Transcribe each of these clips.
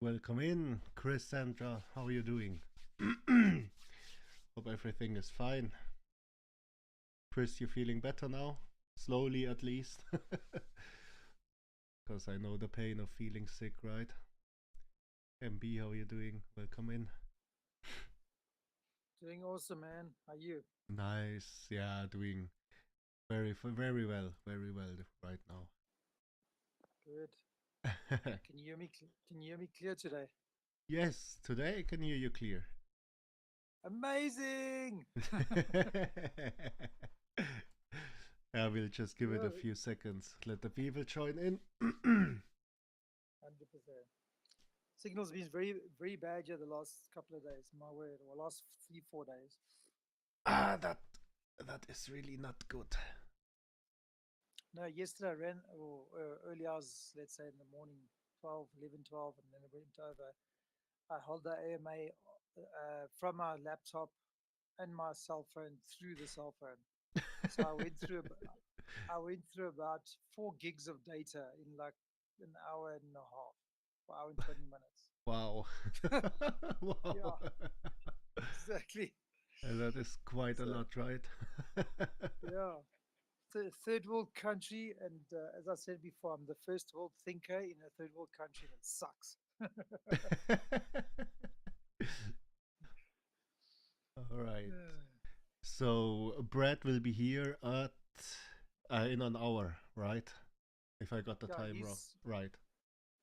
Welcome in, Chris, Sandra. How are you doing? Hope everything is fine. Chris, you feeling better now? Slowly, at least. Because I know the pain of feeling sick, right? MB, how are you doing? Welcome in. Doing awesome, man. How are you? Nice. Yeah, doing very well right now. Good. Can you hear me? Can you hear me clear today? Yes, today I can hear you clear. Amazing. Yeah, we'll just give it a Good. few seconds. Let the people join in. 100%. Signal's been very bad here the last couple of days. My word, or last 3 4 days. That is really not good. No, yesterday I ran or early hours, let's say in the morning, 12, 11, 12, and then it went over. I held the AMA from my laptop and my cell phone through the cell phone. So I went through about 4 gigs of data in like an hour and a half, 4 hour and 20 minutes. Wow. Wow. Yeah, exactly. And that is quite a So lot, right? yeah, third world country, and as I said before, I'm the first world thinker in a third world country, and it sucks. All right. So Brad will be here at in an hour, right? If I got the Yeah, time wrong. he's Right.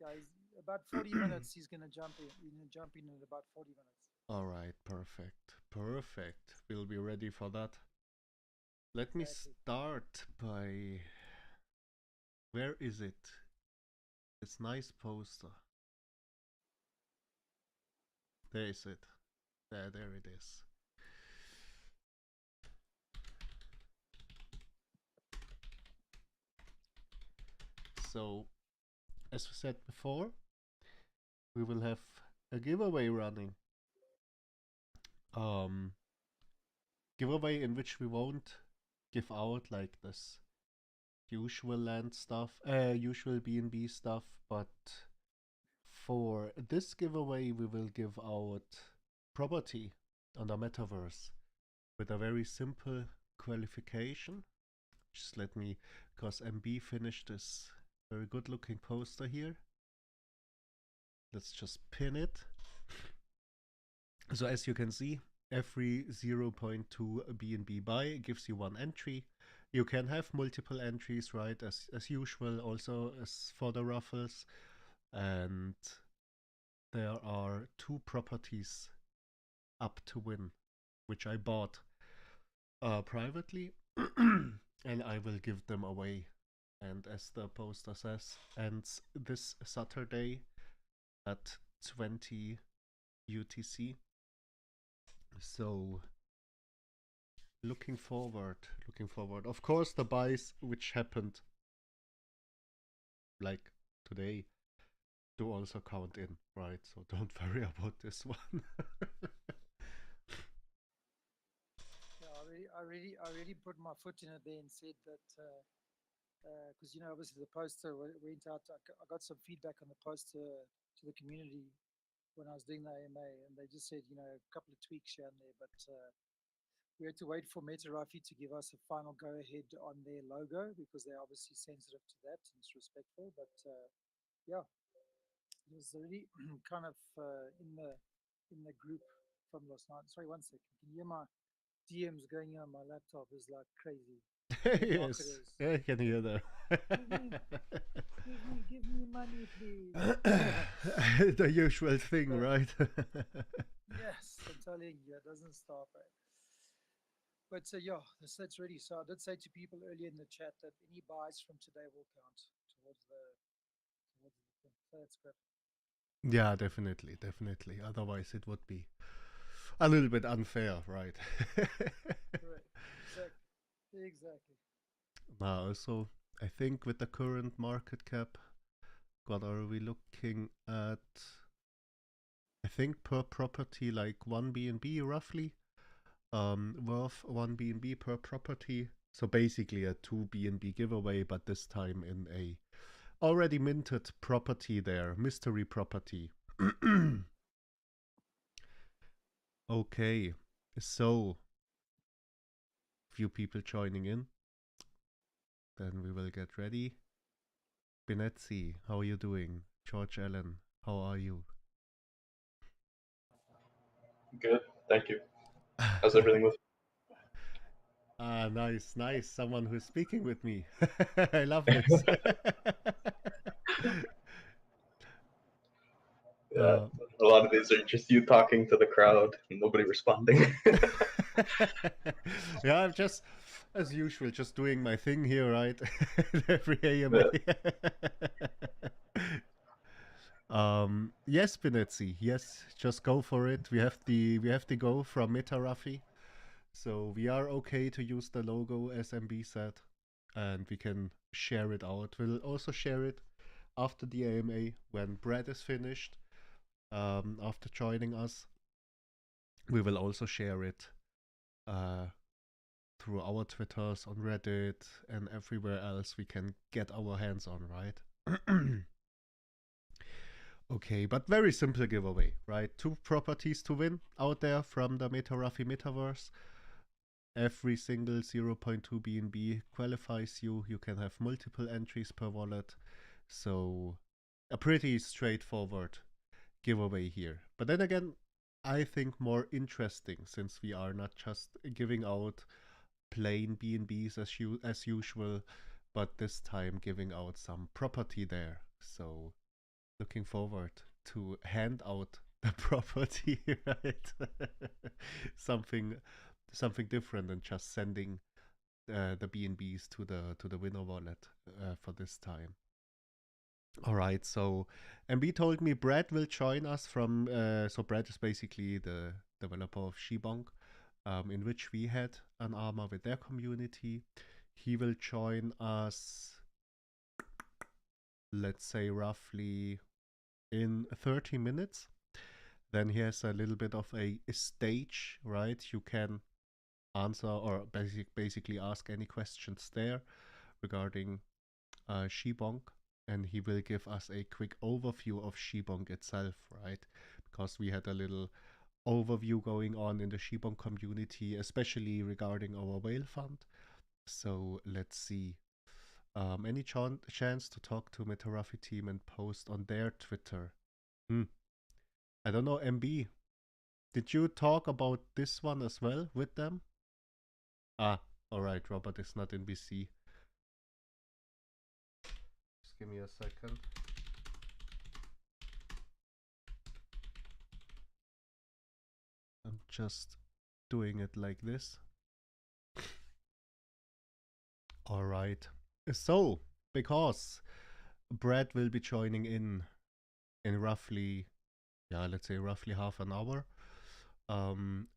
yeah, he's about 40 minutes. He's gonna jump in. He's gonna jump in about 40 minutes. All right, perfect. Perfect. We'll be ready for that. Let me Exactly. start by where is it? This nice poster. There is it. There it is. So, as we said before, we will have a giveaway running. Um, Giveaway in which we won't give out like this usual land stuff, usual BNB stuff, but for this giveaway we will give out property on the metaverse with a very simple qualification. Just let me, because MB finished this very good looking poster here. Let's just pin it. So as you can see, every 0.2 BNB buy gives you one entry. You can have multiple entries, right, as usual, also as for the ruffles. And there are 2 properties up to win, which I bought privately, and I will give them away. And as the poster says, ends this Saturday at 20 UTC. So looking forward. Of course, the buys which happened like today do also count in, right? So don't worry about this one. Yeah, I already put my foot in it there and said that because obviously the poster went out. I got some feedback on the poster to the community when I was doing the AMA, and they just said a couple of tweaks here and there, but we had to wait for MetaRafi to give us a final go ahead on their logo because they're obviously sensitive to that and it's respectful. But yeah, it was already kind of in the group from last night. Sorry, one second. Can you hear my DMs going on my laptop? Is like crazy. All Yes, marketers. I can hear that. Give me, give me money, please. The usual thing, But right? yes, I'm telling you, it doesn't stop. But yeah, the set's ready. So I did say to people earlier in the chat that any buys from today will count towards the thing. So that's good. Yeah, definitely. Otherwise, it would be a little bit unfair, right? Correct. Exactly. Now, so I think with the current market cap, what are we looking at? I think per property, like 1 BNB roughly, worth 1 BNB per property. So basically a 2 BNB giveaway, but this time in a already minted property there, mystery property. Okay, so few people joining in. Then we will get ready. Binetzi, how are you doing? George Allen, how are you? Good, thank you. How's everything with Ah, nice, nice. Someone who's speaking with me. I love this. Yeah, a lot of these are just you talking to the crowd and nobody responding. Yeah, I'm just, as usual, just doing my thing here, right? Every AMA. Yes, Binetzi. Yes, just go for it. We have the go from MetaRafi. So we are okay to use the logo as MB said, and we can share it out. We'll also share it after the AMA when Brad is finished. After joining us, we will also share it through our Twitters, on Reddit, and everywhere else we can get our hands on, right? Okay, but very simple giveaway, right? 2 properties to win out there from the MetaRafi Metaverse. Every single 0.2 BNB qualifies you. You can have multiple entries per wallet. So a pretty straightforward giveaway here. But then again, I think more interesting, since we are not just giving out plain BNBs as usual, but this time giving out some property there. So looking forward to hand out the property, right? something different than just sending the BNBs to the winner wallet for this time. All right, so MB told me Brad will join us from. So Brad is basically the developer of Shibonk, in which we had an armor with their community. He will join us, let's say, roughly in 30 minutes. Then he has a little bit of a stage, right? You can answer or basically ask any questions there regarding Shibonk, and he will give us a quick overview of Shibonk itself, right? Because we had a little overview going on in the Shibonk community, especially regarding our whale fund. So let's see. Any chance to talk to MetaRafi team and post on their Twitter? I don't know, MB. Did you talk about this one as well with them? Ah, alright, Robert is not in BC. Just give me a second. I'm just doing it like this. Alright. So, because Brad will be joining in roughly, let's say roughly half an hour,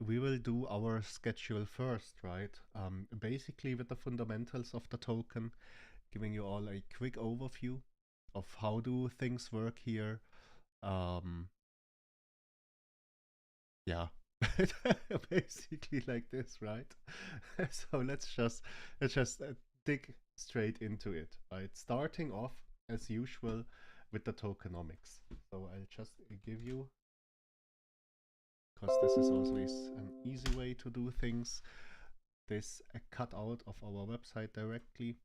we will do our schedule first, right? Basically with the fundamentals of the token, giving you all a quick overview of how do things work here. Yeah, basically like this, right? So let's just dig straight into it, right? Starting off as usual with the tokenomics. So I'll just give you, because this is always an easy way to do things, this cut out of our website directly.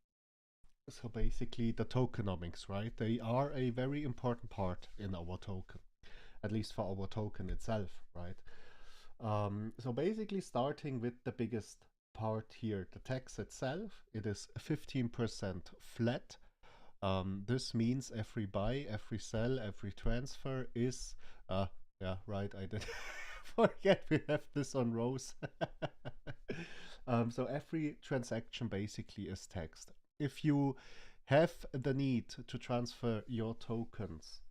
So basically the tokenomics, right? They are a very important part in our token, at least for our token itself, right? So basically starting with the biggest part here, the tax itself, it is 15% flat. This means every buy, every sell, every transfer is, yeah, right, I did forget we have this on rows. So every transaction basically is taxed. If you have the need to transfer your tokens,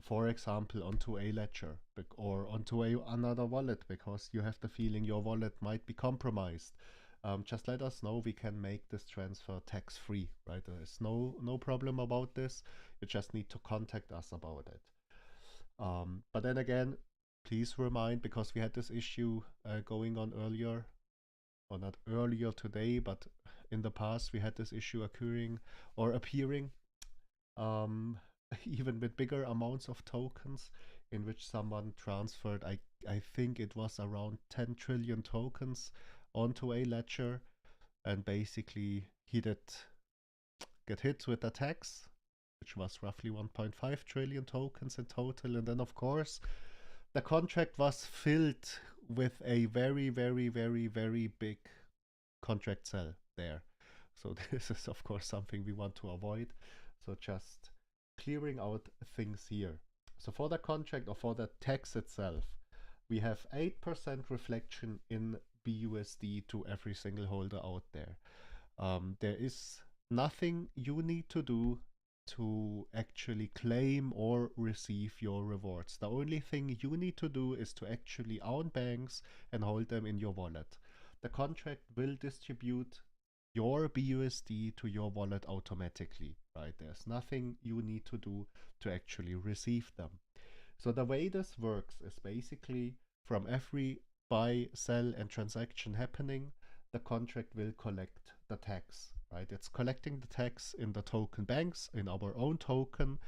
for example, onto a ledger or onto another wallet because you have the feeling your wallet might be compromised, just let us know. We can make this transfer tax-free, right? There is no problem about this. You just need to contact us about it. But then again, please remind, because we had this issue going on earlier, or not earlier today, but in the past we had this issue occurring or appearing. even with bigger amounts of tokens, in which someone transferred, I think it was around 10 trillion tokens onto a ledger, and basically he did get hit with the tax, which was roughly 1.5 trillion tokens in total. And then, of course, the contract was filled with a very, very, very, very big contract sell there. So this is, of course, something we want to avoid. So just clearing out things here. So for the contract, or for the tax itself, we have 8% reflection in BUSD to every single holder out there. There is nothing you need to do to actually claim or receive your rewards. The only thing you need to do is to actually own banks and hold them in your wallet. The contract will distribute your BUSD to your wallet automatically, right? There's nothing you need to do to actually receive them. So the way this works is basically from every buy, sell, and transaction happening, the contract will collect the tax, right? It's collecting the tax in the token banks, in our own token,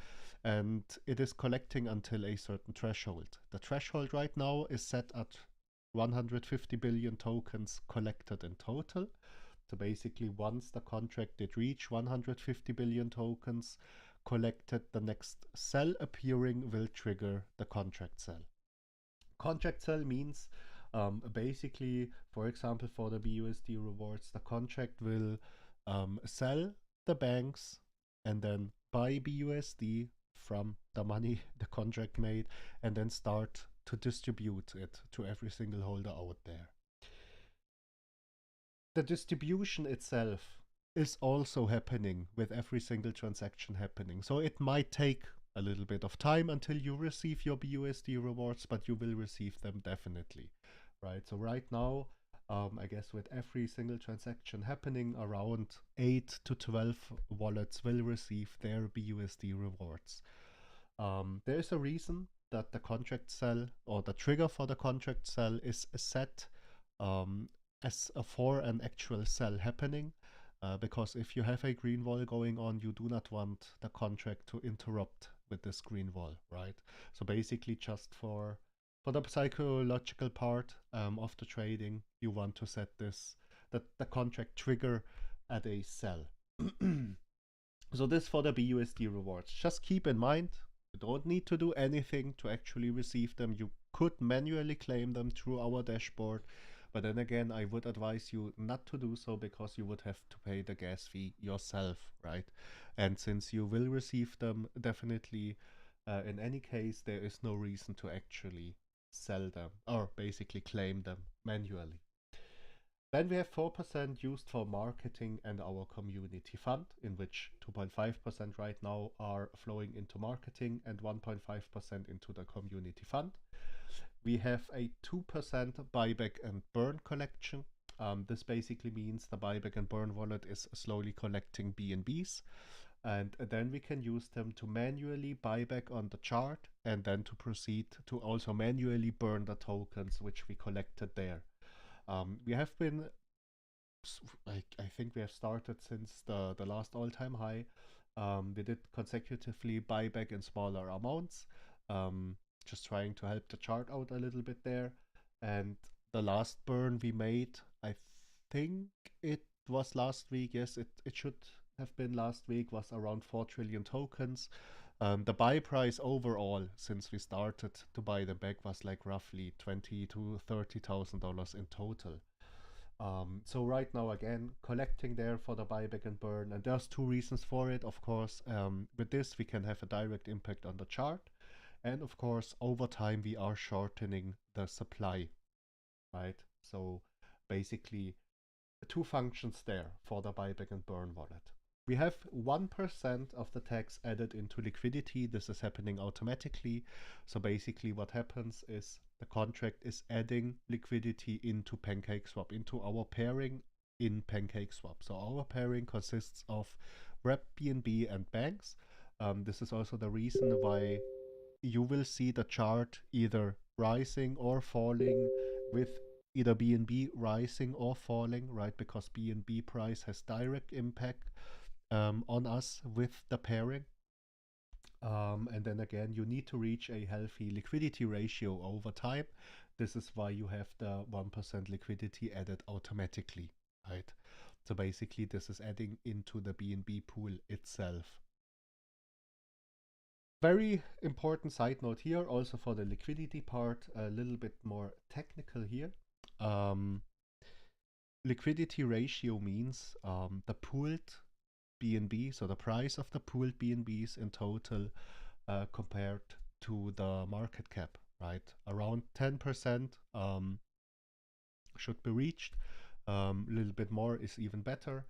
and it is collecting until a certain threshold. The threshold right now is set at 150 billion tokens collected in total. So basically, once the contract did reach 150 billion tokens collected, the next cell appearing will trigger the contract cell. Contract cell means basically, for example, for the BUSD rewards, the contract will sell the banks and then buy BUSD from the money the contract made, and then start to distribute it to every single holder out there. The distribution itself is also happening with every single transaction happening. So it might take a little bit of time until you receive your BUSD rewards, but you will receive them definitely, right? So right now, I guess with every single transaction happening, around 8 to 12 wallets will receive their BUSD rewards. There is a reason that the contract cell, or the trigger for the contract cell, is set as for an actual sell happening, because if you have a green wall going on, you do not want the contract to interrupt with this green wall, right? So basically, just for the psychological part of the trading, you want to set this, that the contract trigger at a sell. So this for the BUSD rewards. Just keep in mind, you don't need to do anything to actually receive them. You could manually claim them through our dashboard. But then again, I would advise you not to do so, because you would have to pay the gas fee yourself, right? And since you will receive them definitely, in any case, there is no reason to actually sell them, or basically claim them manually. Then we have 4% used for marketing and our community fund, in which 2.5% right now are flowing into marketing and 1.5% into the community fund. We have a 2% buyback and burn collection. This basically means the buyback and burn wallet is slowly collecting BNBs, and then we can use them to manually buy back on the chart, and then to proceed to also manually burn the tokens which we collected there. We have been, I think we have started since the last all-time high. We did consecutively buy back in smaller amounts, just trying to help the chart out a little bit there. And the last burn we made, I think it was last week, yes, it should have been last week, was around 4 trillion tokens. The buy price overall, since we started to buy them back, was like roughly $20,000 to $30,000 in total. So right now, again, collecting there for the buyback and burn, and there's two reasons for it. Of course, with this we can have a direct impact on the chart, and of course over time we are shortening the supply, right? So basically two functions there for the buyback and burn wallet. We have 1% of the tax added into liquidity. This is happening automatically. So basically what happens is the contract is adding liquidity into PancakeSwap, into our pairing in PancakeSwap. So our pairing consists of wrapped BNB and banks. This is also the reason why you will see the chart either rising or falling, with either BNB rising or falling, right? Because BNB price has direct impact on us with the pairing. And then again, you need to reach a healthy liquidity ratio over time. This is why you have the 1% liquidity added automatically, right? So basically, this is adding into the BNB pool itself. Very important side note here, also for the liquidity part, a little bit more technical here. Liquidity ratio means the pooled BNB, so the price of the pooled BNBs in total compared to the market cap, right? Around 10% should be reached. A little bit more is even better.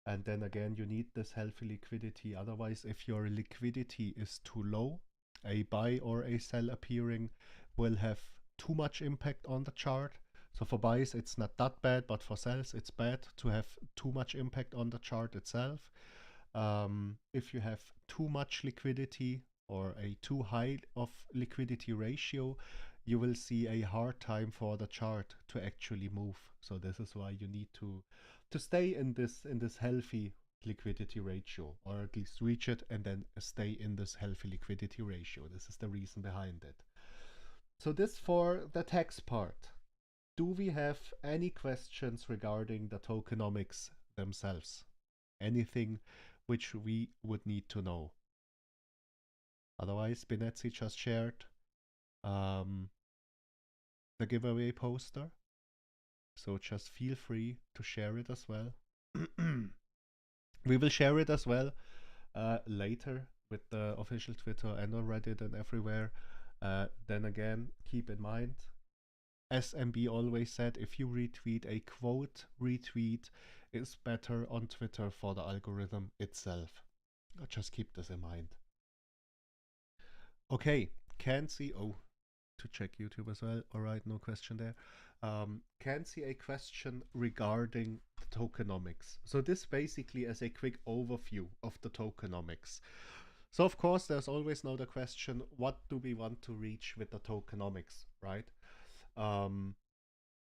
And then again, you need this healthy liquidity. Otherwise, if your liquidity is too low, a buy or a sell appearing will have too much impact on the chart. So for buys, it's not that bad, but for sells, it's bad to have too much impact on the chart itself. If you have too much liquidity or a too high of liquidity ratio, you will see a hard time for the chart to actually move. So this is why you need to stay in this healthy liquidity ratio, or at least reach it and then stay in this healthy liquidity ratio. This is the reason behind it. So this for the tax part. Do we have any questions regarding the tokenomics themselves? Anything which we would need to know? Otherwise, Binetsi just shared the giveaway poster. So just feel free to share it as well. We will share it as well later with the official Twitter and on Reddit and everywhere. Then again, keep in mind, SMB always said, if you retweet a quote retweet is better on Twitter for the algorithm itself. Just keep this in mind. Okay, can see, to check YouTube as well. All right, no question there. Can see a question regarding the tokenomics. So this basically is a quick overview of the tokenomics. So of course, there's always now the question, what do we want to reach with the tokenomics, right?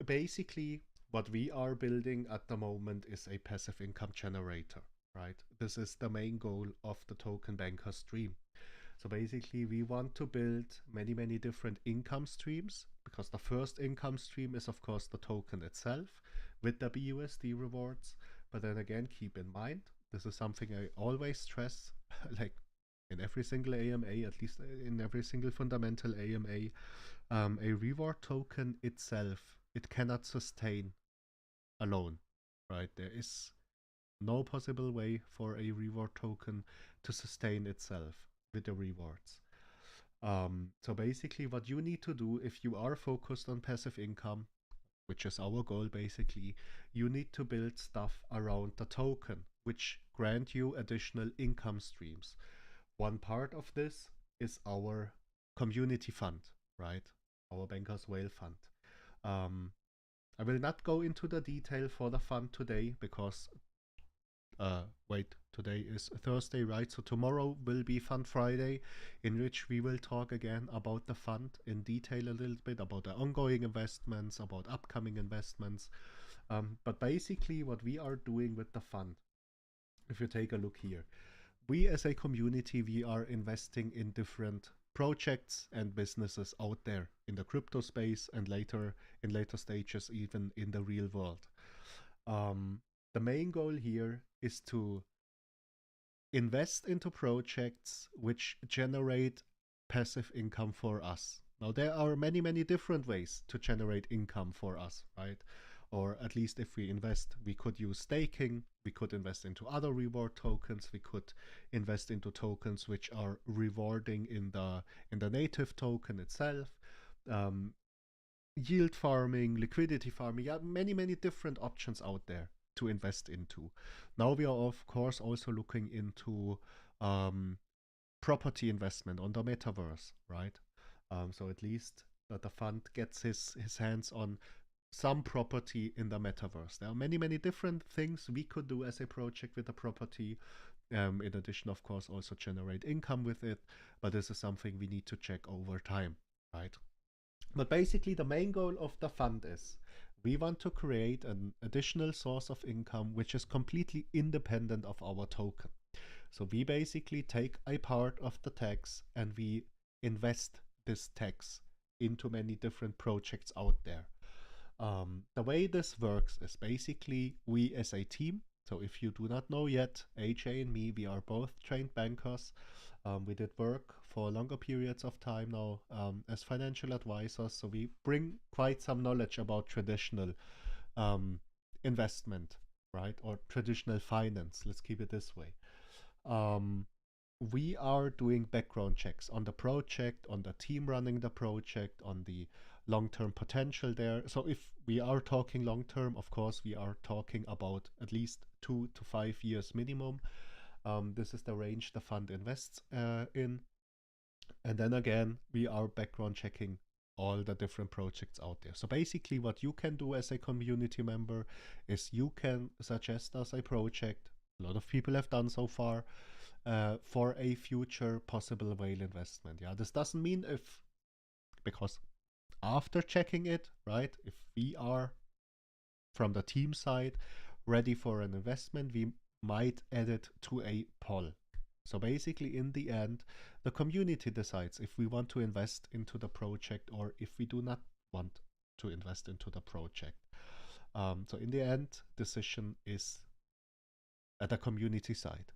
Basically, what we are building at the moment is a passive income generator, right? This is the main goal of the Token Banker stream. So basically, we want to build many, many different income streams, because the first income stream is, of course, the token itself with the BUSD rewards. But then again, keep in mind, this is something I always stress, like in every single AMA, at least in every single fundamental AMA, a reward token itself, it cannot sustain alone, right? There is no possible way for a reward token to sustain itself with the rewards. So basically what you need to do if you are focused on passive income, which is our goal basically, you need to build stuff around the token, which grant you additional income streams. One part of this is our community fund, right? Our Bankers Whale fund. I will not go into the detail for the fund today because wait, today is Thursday, right? So tomorrow will be Fund Friday, in which we will talk again about the fund in detail a little bit, about the ongoing investments, about upcoming investments. But basically what we are doing with the fund, if you take a look here, we as a community, we are investing in different projects and businesses out there in the crypto space and later in later stages even in the real world. The main goal here is to invest into projects which generate passive income for us. Now, there are many, many different ways to generate income for us, right? Or at least if we invest, we could use staking, we could invest into other reward tokens, we could invest into tokens which are rewarding in the native token itself. Yield farming, liquidity farming, yeah, many, many different options out there to invest into. Now we are of course also looking into property investment on the metaverse, right? So at least that the fund gets his hands on some property in the metaverse. There are many, many different things we could do as a project with the property. In addition, of course, also generate income with it. But this is something we need to check over time, right? But basically the main goal of the fund is we want to create an additional source of income which is completely independent of our token. So we basically take a part of the tax and we invest this tax into many different projects out there. The way this works is basically we as a team. So if you do not know yet, AJ and me, we are both trained bankers. We did work for longer periods of time now as financial advisors. So we bring quite some knowledge about traditional investment, right? Or traditional finance. Let's keep it this way. We are doing background checks on the project, on the team running the project, on the long-term potential there. So if we are talking long-term, of course, we are talking about at least 2 to 5 years minimum. This is the range the fund invests in. And then again, we are background checking all the different projects out there. So basically what you can do as a community member is you can suggest us a project. A lot of people have done so far. For a future possible whale investment. Yeah, this doesn't mean because after checking it, right, if we are from the team side ready for an investment, we might add it to a poll. So basically in the end, the community decides if we want to invest into the project or if we do not want to invest into the project. So in the end, decision is at the community side.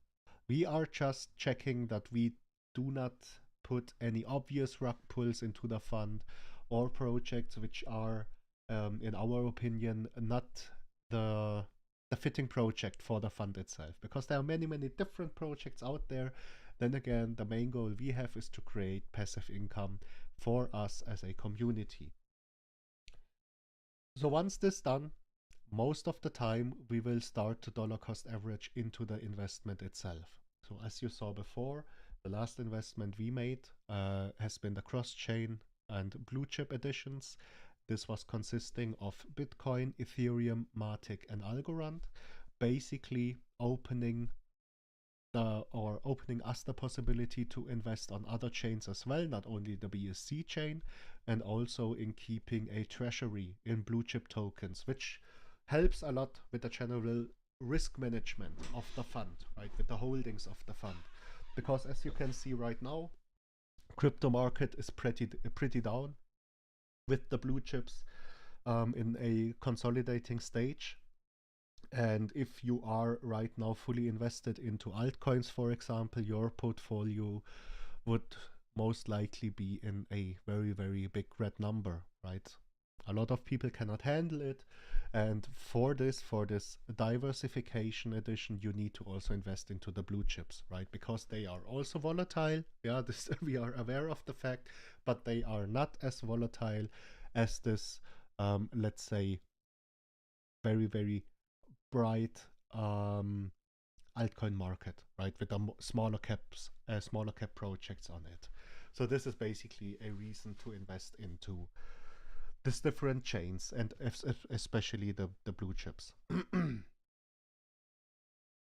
We are just checking that we do not put any obvious rug pulls into the fund or projects which are, in our opinion, not the fitting project for the fund itself. Because there are many, many different projects out there. Then again, the main goal we have is to create passive income for us as a community. So once this is done, most of the time we will start to dollar cost average into the investment itself. So as you saw before, the last investment we made has been the cross-chain and blue chip editions. This was consisting of Bitcoin, Ethereum, Matic and Algorand, basically opening us the possibility to invest on other chains as well, not only the BSC chain, and also in keeping a treasury in blue chip tokens, which helps a lot with the general risk management of the fund, right? With the holdings of the fund. Because as you can see right now, crypto market is pretty down with the blue chips in a consolidating stage. And if you are right now fully invested into altcoins, for example, your portfolio would most likely be in a very, very big red number, right? A lot of people cannot handle it. And for this diversification edition, you need to also invest into the blue chips, right? Because they are also volatile. Yeah, this we are aware of the fact, but they are not as volatile as this, let's say, very, very bright altcoin market, right? With the smaller cap projects on it. So this is basically a reason to invest into these different chains and especially the blue chips.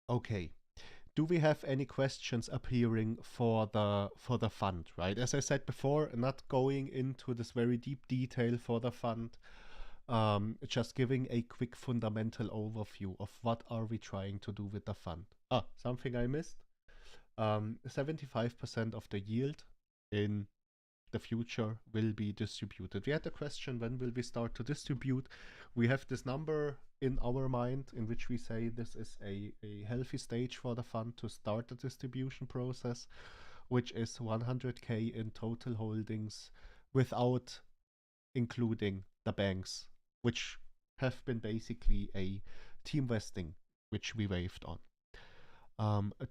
Okay, do we have any questions appearing for the fund, right? As I said before, not going into this very deep detail for the fund, just giving a quick fundamental overview of what are we trying to do with the fund. Something I missed. 75% of the yield in the future will be distributed. We had a question, when will we start to distribute? We have this number in our mind in which we say this is a healthy stage for the fund to start the distribution process, which is 100K in total holdings without including the banks, which have been basically a team vesting, which we waived on.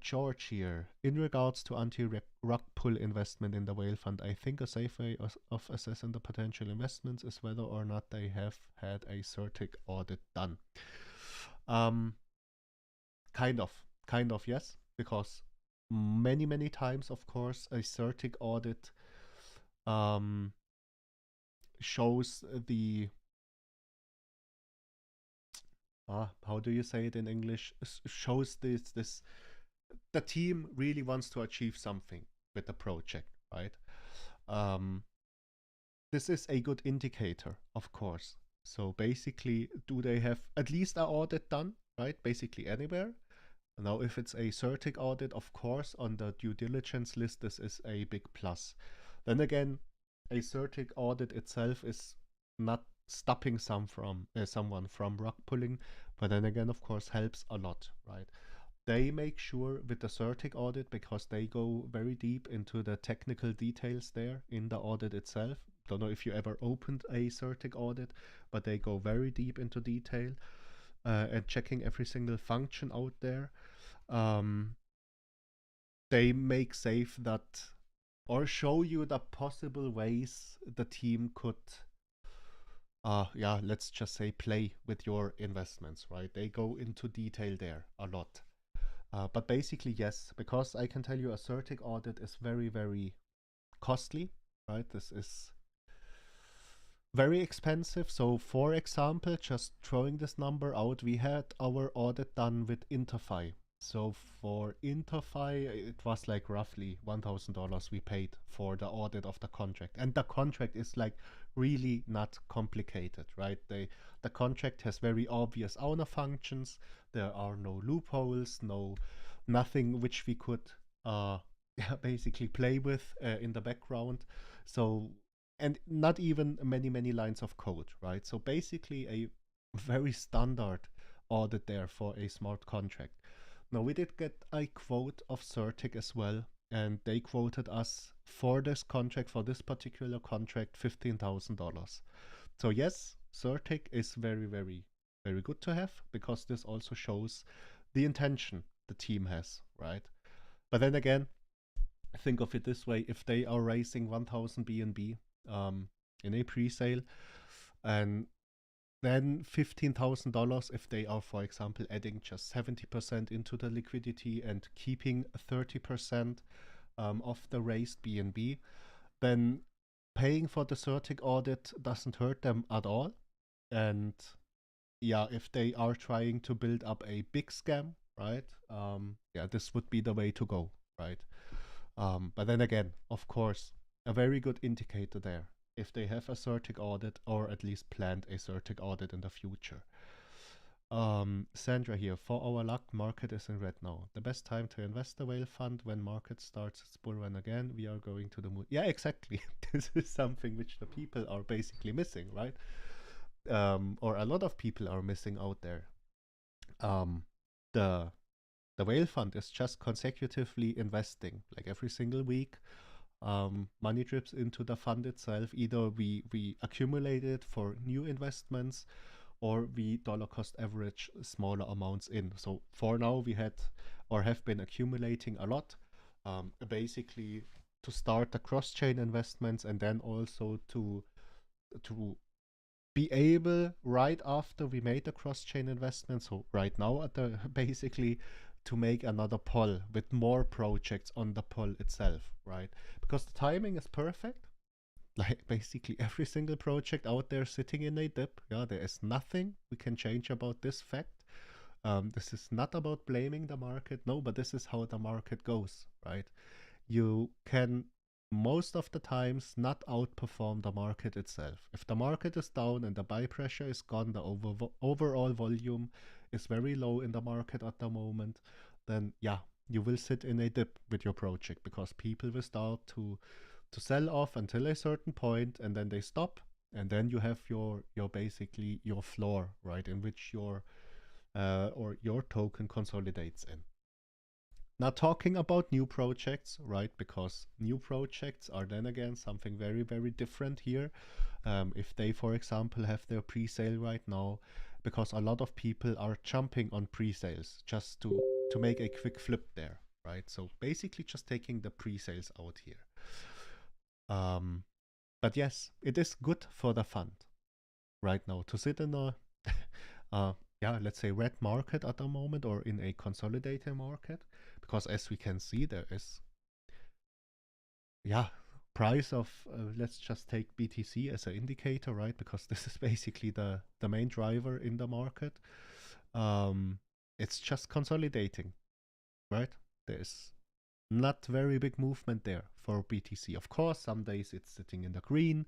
George here, in regards to anti-rug pull investment in the whale fund, I think a safe way of assessing the potential investments is whether or not they have had a CertiK audit done. Kind of yes, because many times, of course, a CertiK audit shows the how do you say it in English? Shows this the team really wants to achieve something with the project, right? This is a good indicator, of course. So basically, do they have at least an audit done, right? Basically anywhere. Now, if it's a certic audit, of course, on the due diligence list, this is a big plus. Then again, a certic audit itself is not stopping someone from rug pulling, but then again, of course, helps a lot, right? They make sure with the certic audit, because they go very deep into the technical details there in the audit itself. Don't know if you ever opened a certic audit, but they go very deep into detail and checking every single function out there. They make safe that, or show you the possible ways the team could let's just say play with your investments, right? They go into detail there a lot. But basically, yes, because I can tell you a certic audit is very, very costly, right? This is very expensive. So for example, just throwing this number out, we had our audit done with Interfi. So for Interfi, it was like roughly $1,000 we paid for the audit of the contract. And the contract is like really not complicated, right? The contract has very obvious owner functions. There are no loopholes, nothing which we could basically play with in the background. So, and not even many lines of code, right? So basically a very standard audit there for a smart contract. Now, we did get a quote of certic as well, and they quoted us for this contract, for this particular contract, $15,000. So yes, certic is very, very, very good to have, because this also shows the intention the team has, right? But then again, think of it this way: if they are raising 1,000 BNB in a pre-sale, and then $15,000 if they are, for example, adding just 70% into the liquidity and keeping 30% of the raised BNB, then paying for the certic audit doesn't hurt them at all. And yeah, if they are trying to build up a big scam, right? This would be the way to go, right? But then again, of course, a very good indicator there if they have a certic audit, or at least planned a certic audit in the future. Sandra here, for our luck, market is in red now. The best time to invest the whale fund when market starts its bull run again. We are going to the moon. Yeah, exactly. This is something which the people are basically missing, right? Or a lot of people are missing out there. The whale fund is just consecutively investing, like every single week. Money drips into the fund itself. Either we accumulate it for new investments, or we dollar cost average smaller amounts in. So for now, we had or have been accumulating a lot, basically to start the cross-chain investments, and then also to be able, right after we made the cross-chain investment, so right now at the basically to make another poll with more projects on the poll itself, right? Because the timing is perfect. Like basically every single project out there sitting in a dip. Yeah, there is nothing we can change about this fact. This is not about blaming the market, no, but this is how the market goes, right? You can most of the times not outperform the market itself. If the market is down and the buy pressure is gone, the overall volume is very low in the market at the moment, then yeah, you will sit in a dip with your project, because people will start to sell off until a certain point, and then they stop, and then you have your basically your floor, right, in which your or your token consolidates in. Now, talking about new projects, right, because new projects are then again something very, very different here. If they, for example, have their pre-sale right now, because a lot of people are jumping on pre-sales just to make a quick flip there, right? So basically just taking the pre-sales out here. But yes, it is good for the fund right now to sit in a let's say red market at the moment, or in a consolidating market, because as we can see, there is price of let's just take BTC as an indicator, right? Because this is basically the main driver in the market. It's just consolidating, right? There's not very big movement there for BTC. Of course, some days it's sitting in the green,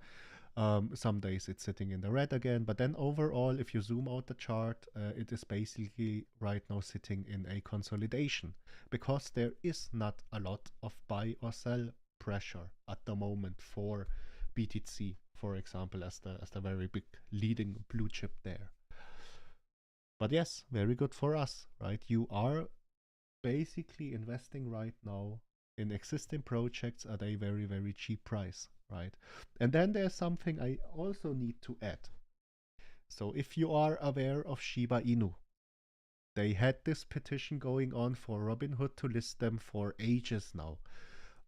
Some days it's sitting in the red again, but then overall, if you zoom out the chart, it is basically right now sitting in a consolidation because there is not a lot of buy or sell pressure at the moment for BTC, for example, as the very big leading blue chip there. But yes, very good for us, right? You are basically investing right now in existing projects at a very, very cheap price, right? And then there's something I also need to add. So if you are aware of Shiba Inu, they had this petition going on for Robinhood to list them for ages now.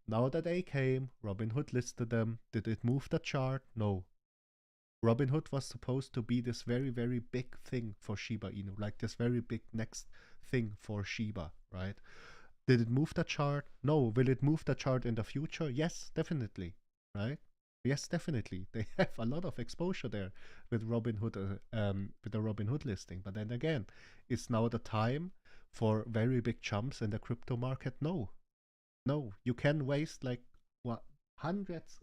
Now that they came, Robinhood listed them. Did it move the chart? No. Robinhood was supposed to be this very, very big thing for Shiba Inu, like this very big next thing for Shiba, right? Did it move the chart? No. Will it move the chart in the future? Yes, definitely, right? Yes, definitely. They have a lot of exposure there with Robinhood, with the Robinhood listing. But then again, is now the time for very big jumps in the crypto market? No. No, you can waste like what hundreds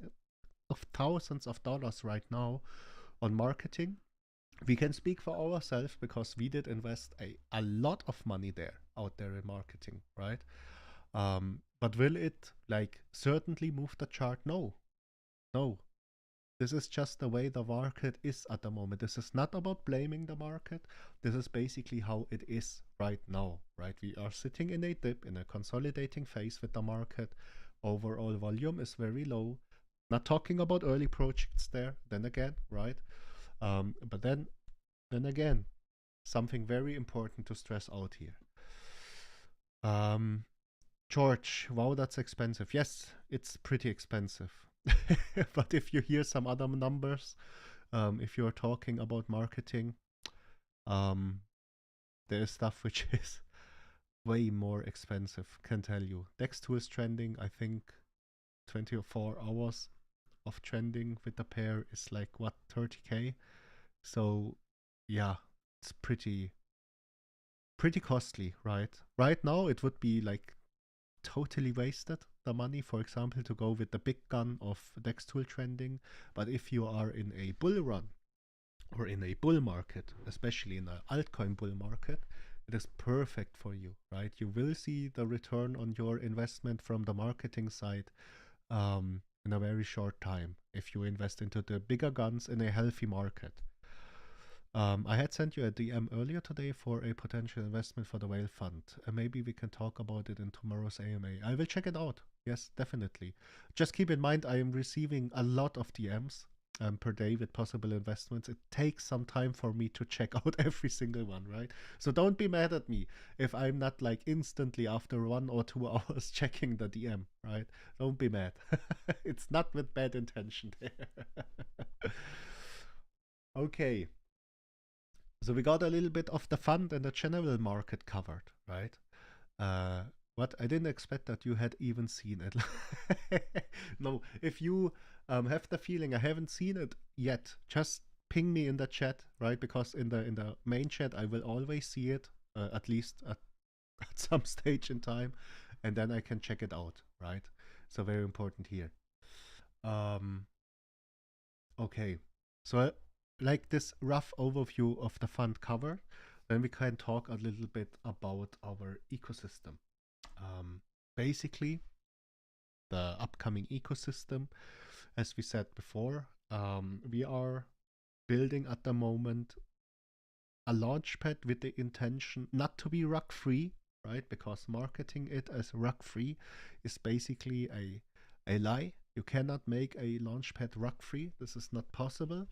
of thousands of dollars right now on marketing. We can speak for ourselves because we did invest a lot of money there out there in marketing, right? But will it like certainly move the chart? No. No. This is just the way the market is at the moment. This is not about blaming the market. This is basically how it is right now, right? We are sitting in a dip, in a consolidating phase with the market. Overall volume is very low. Not talking about early projects there, then again, right? But then again, something very important to stress out here. George, wow, that's expensive. Yes, it's pretty expensive. But if you hear some other numbers, if you're talking about marketing, there is stuff which is way more expensive, can tell you. Dextools trending, I think 24 hours of trending with the pair is like, what, 30K? So, yeah, it's pretty costly, right? Right now, it would be like totally wasted the money, for example, to go with the big gun of Dextool trending. But if you are in a bull run or in a bull market, especially in an altcoin bull market, it is perfect for you, right? You will see the return on your investment from the marketing side in a very short time if you invest into the bigger guns in a healthy market. I had sent you a DM earlier today for a potential investment for the whale fund. Maybe we can talk about it in tomorrow's AMA. I will check it out. Yes, definitely. Just keep in mind, I am receiving a lot of DMs per day with possible investments. It takes some time for me to check out every single one, right? So don't be mad at me if I'm not like instantly after 1 or 2 hours checking the DM, right? Don't be mad. It's not with bad intention there. Okay. So we got a little bit of the fund and the general market covered, right? What I didn't expect that you had even seen it. No, if you have the feeling I haven't seen it yet, just ping me in the chat, right? Because in the main chat I will always see it, at least at some stage in time, and then I can check it out, right? So very important here. Okay, so like this rough overview of the fund cover, then we can talk a little bit about our ecosystem. Basically, the upcoming ecosystem, as we said before, we are building at the moment a launchpad with the intention not to be rug-free, right? Because marketing it as rug-free is basically a lie. You cannot make a launchpad rug-free. This is not possible.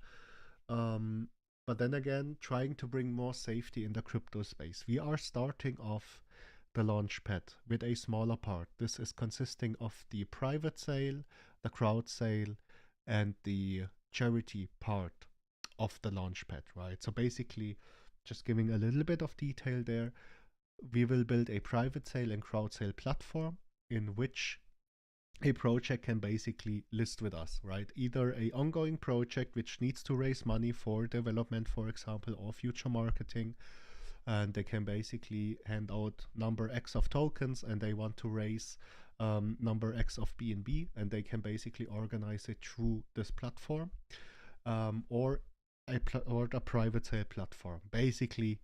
But then again, trying to bring more safety in the crypto space. We are starting off the launchpad with a smaller part. This is consisting of the private sale, the crowd sale, and the charity part of the launchpad, right? So basically, just giving a little bit of detail there, we will build a private sale and crowd sale platform in which a project can basically list with us, right? Either a ongoing project which needs to raise money for development, for example, or future marketing, and they can basically hand out number X of tokens and they want to raise number X of BNB, and they can basically organize it through this platform. or or a private sale platform. Basically,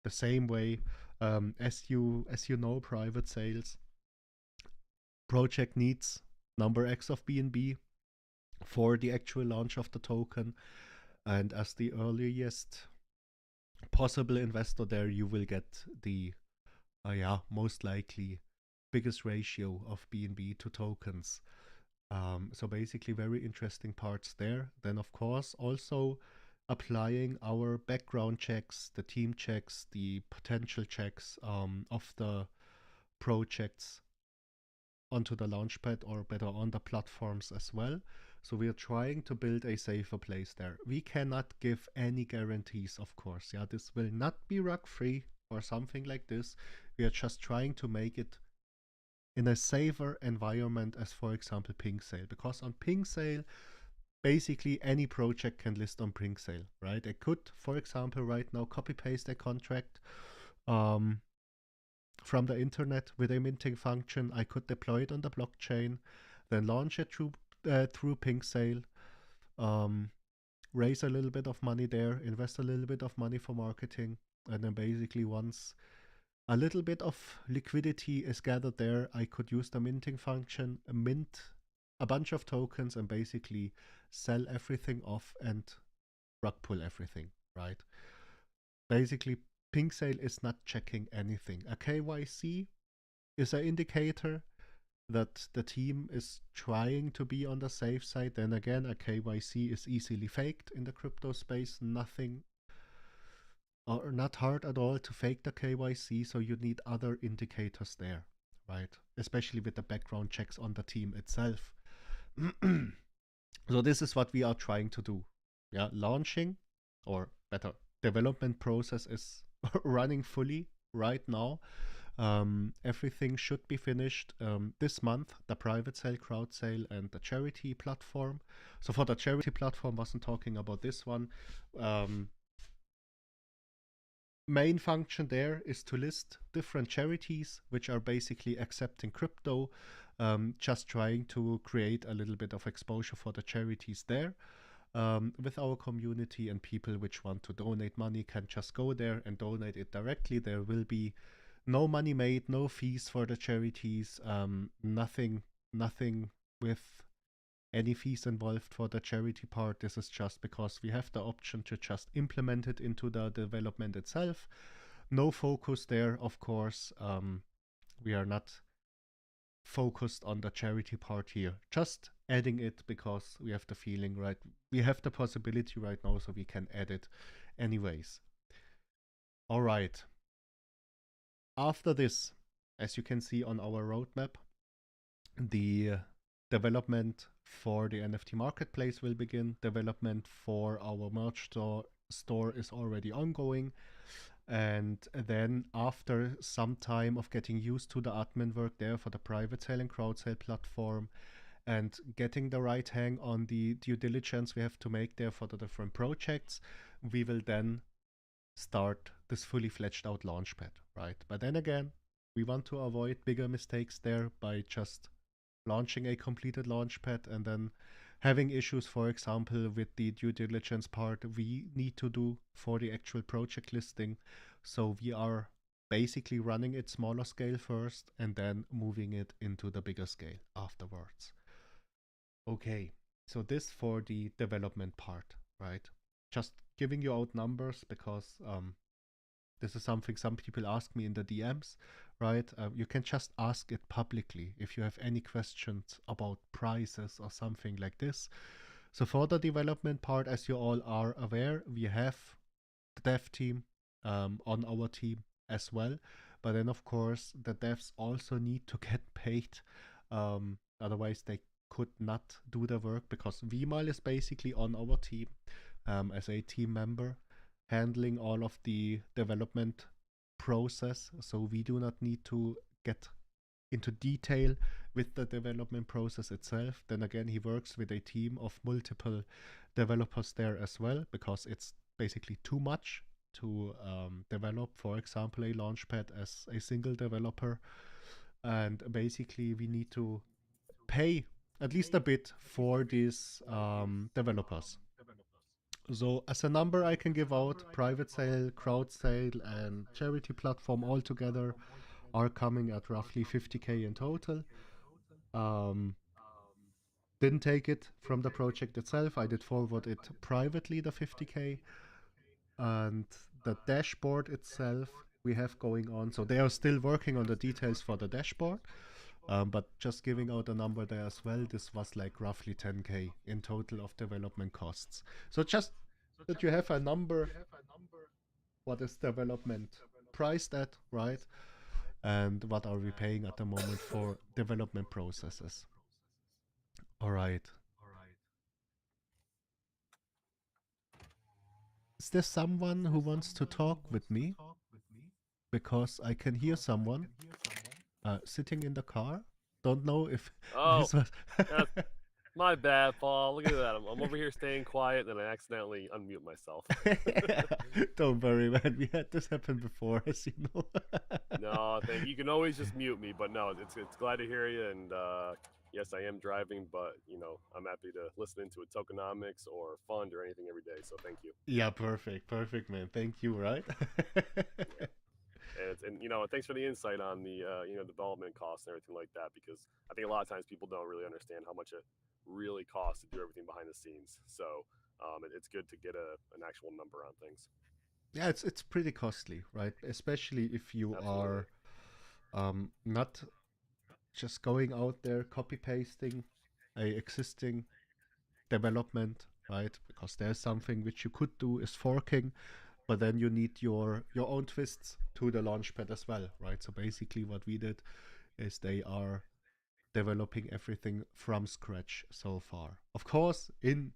the same way as you know, private sales project needs number X of BNB for the actual launch of the token, and as the earliest possible investor there, you will get the most likely biggest ratio of BNB to tokens. So basically very interesting parts there. Then of course also applying our background checks, the team checks, the potential checks of the projects onto the launchpad, or better on the platforms as well. So we are trying to build a safer place there. We cannot give any guarantees, of course. Yeah, this will not be rug free or something like this. We are just trying to make it in a safer environment as, for example, Pink Sale. Because on Pink Sale, basically any project can list on Pink Sale, right? I could, for example, right now copy paste a contract from the internet with a minting function. I could deploy it on the blockchain, then launch it through Pink Sale, raise a little bit of money there, invest a little bit of money for marketing, and then basically once a little bit of liquidity is gathered there, I could use the minting function, mint a bunch of tokens, and basically sell everything off and rug pull everything, right? Basically, Pink Sale is not checking anything. A KYC is an indicator that the team is trying to be on the safe side. Then again, a KYC is easily faked in the crypto space. Nothing or not hard at all to fake the KYC, so you need other indicators there, right? Especially with the background checks on the team itself. So this is what we are trying to do. Yeah, launching, or better, development process is running fully right now. Everything should be finished this month, the private sale, crowd sale, and the charity platform. So for the charity platform, wasn't talking about this one. Main function there is to list different charities which are basically accepting crypto, just trying to create a little bit of exposure for the charities there. With our community, and people which want to donate money can just go there and donate it directly. There will be no money made, no fees for the charities, nothing with any fees involved for the charity part. This is just because we have the option to just implement it into the development itself. No focus there, of course. We are not focused on the charity part here, just adding it because we have the feeling, right? We have the possibility right now, so we can add it anyways. All right. After this, as you can see on our roadmap, the development for the NFT marketplace will begin. Development for our merch store is already ongoing. And then after some time of getting used to the admin work there for the private sale and crowd sale platform, and getting the right hang on the due diligence we have to make there for the different projects, we will then start this fully fledged out launchpad, right? But then again, we want to avoid bigger mistakes there by just launching a completed launchpad and then having issues, for example, with the due diligence part we need to do for the actual project listing. So we are basically running it smaller scale first and then moving it into the bigger scale afterwards. Okay, so this for the development part, right? Just giving you out numbers because this is something some people ask me in the DMs, right? You can just ask it publicly if you have any questions about prices or something like this. So for the development part, as you all are aware, we have the dev team on our team as well. But then, of course, the devs also need to get paid. Otherwise, they could not do the work, because Vimal is basically on our team as a team member, handling all of the development process. So we do not need to get into detail with the development process itself. Then again, he works with a team of multiple developers there as well, because it's basically too much to develop, for example, a launchpad as a single developer. And basically we need to pay at least a bit for these developers. So as a number I can give out, private sale, crowd sale, and charity platform all together are coming at roughly 50k in total. Didn't take it from the project itself. I did forward it privately, the 50k, and the dashboard itself we have going on. So they are still working on the details for the dashboard, but just giving out a number there as well. This was like roughly 10k in total of development costs. So just that you have a number, what is development priced at, right? And what are we paying at the moment for development processes? All right. Is there someone who wants to talk with me? Because I can hear someone sitting in the car. Don't know if Oh, this was. my bad, Paul. Look at that. I'm over here staying quiet, and I accidentally unmute myself. Don't worry, man. We had this happen before, as you know. No, thank you. You can always just mute me, but no, it's glad to hear you. And yes, I am driving, but I'm happy to listen into a tokenomics or fund or anything every day. So thank you. Yeah, perfect, man. Thank you. Right. And thanks for the insight on the development costs and everything like that, because I think a lot of times people don't really understand how much it really costs to do everything behind the scenes. So it's good to get an actual number on things. Yeah, it's pretty costly, right? Especially if you Absolutely. are not just going out there copy pasting a existing development, right? Because there's something which you could do is forking, but then you need your own twists to the launchpad as well, right? So basically what we did is they are developing everything from scratch so far. Of course, in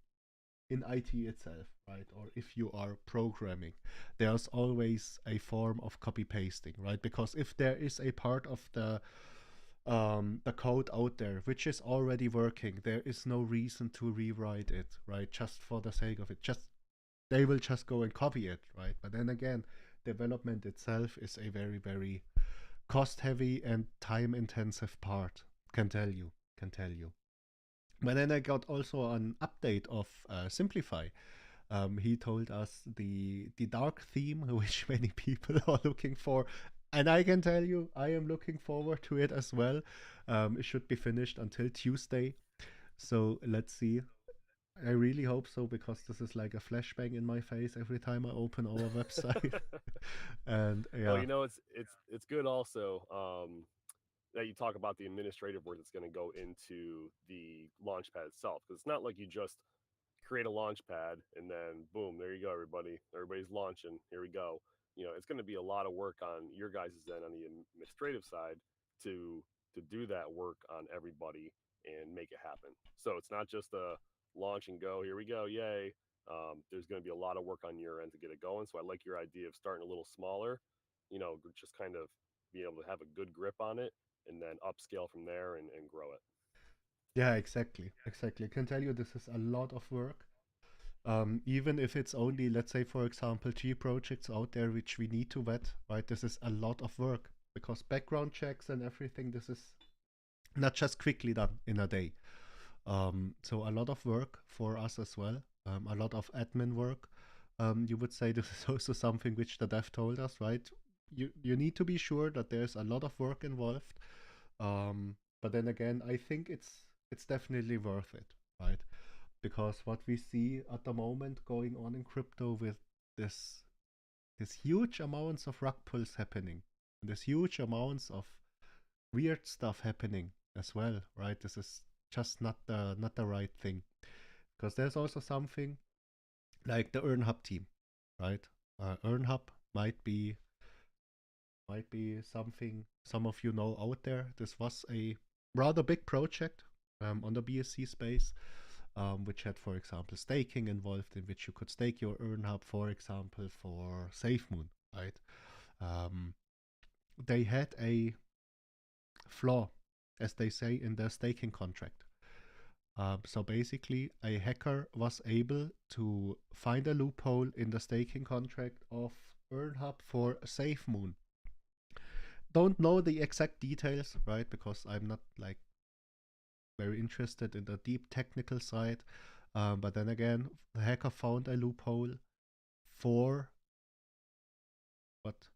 IT itself, right? Or if you are programming, there's always a form of copy pasting, right? Because if there is a part of the code out there which is already working, there is no reason to rewrite it, right? Just for the sake of it. They will just go and copy it, right? But then again, development itself is a very, very cost heavy and time intensive part. Can tell you. But then I got also an update of Simplify. He told us the dark theme, which many people are looking for. And I can tell you, I am looking forward to it as well. It should be finished until Tuesday. So let's see. I really hope so, because this is like a flashbang in my face every time I open our website. And yeah. Well, it's good also that you talk about the administrative work that's going to go into the launchpad itself, because it's not like you just create a launch pad and then boom, there you go, everybody's launching, here we go. It's going to be a lot of work on your guys' end on the administrative side to do that work on everybody and make it happen. So it's not just a launch and go, here we go, yay. There's going to be a lot of work on your end to get it going. So I like your idea of starting a little smaller, just kind of being able to have a good grip on it and then upscale from there and grow it. Yeah, exactly. I can tell you this is a lot of work. Even if it's only, let's say, for example, G projects out there which we need to vet, right? This is a lot of work, because background checks and everything, this is not just quickly done in a day. So a lot of work for us as well, a lot of admin work. You would say this is also something which the dev told us, right? You need to be sure that there's a lot of work involved. But then again, I think it's definitely worth it, right? Because what we see at the moment going on in crypto with this huge amounts of rug pulls happening, and this huge amounts of weird stuff happening as well, right? This is just not the right thing. Because there's also something like the EarnHub team, right? EarnHub might be something some of you know out there. This was a rather big project on the BSC space, which had, for example, staking involved, in which you could stake your EarnHub, for example, for SafeMoon, right? They had a flaw, as they say, in their staking contract. So basically, a hacker was able to find a loophole in the staking contract of EarnHub for SafeMoon. Don't know the exact details, right? Because I'm not like very interested in the deep technical side. But then again, the hacker found a loophole for what?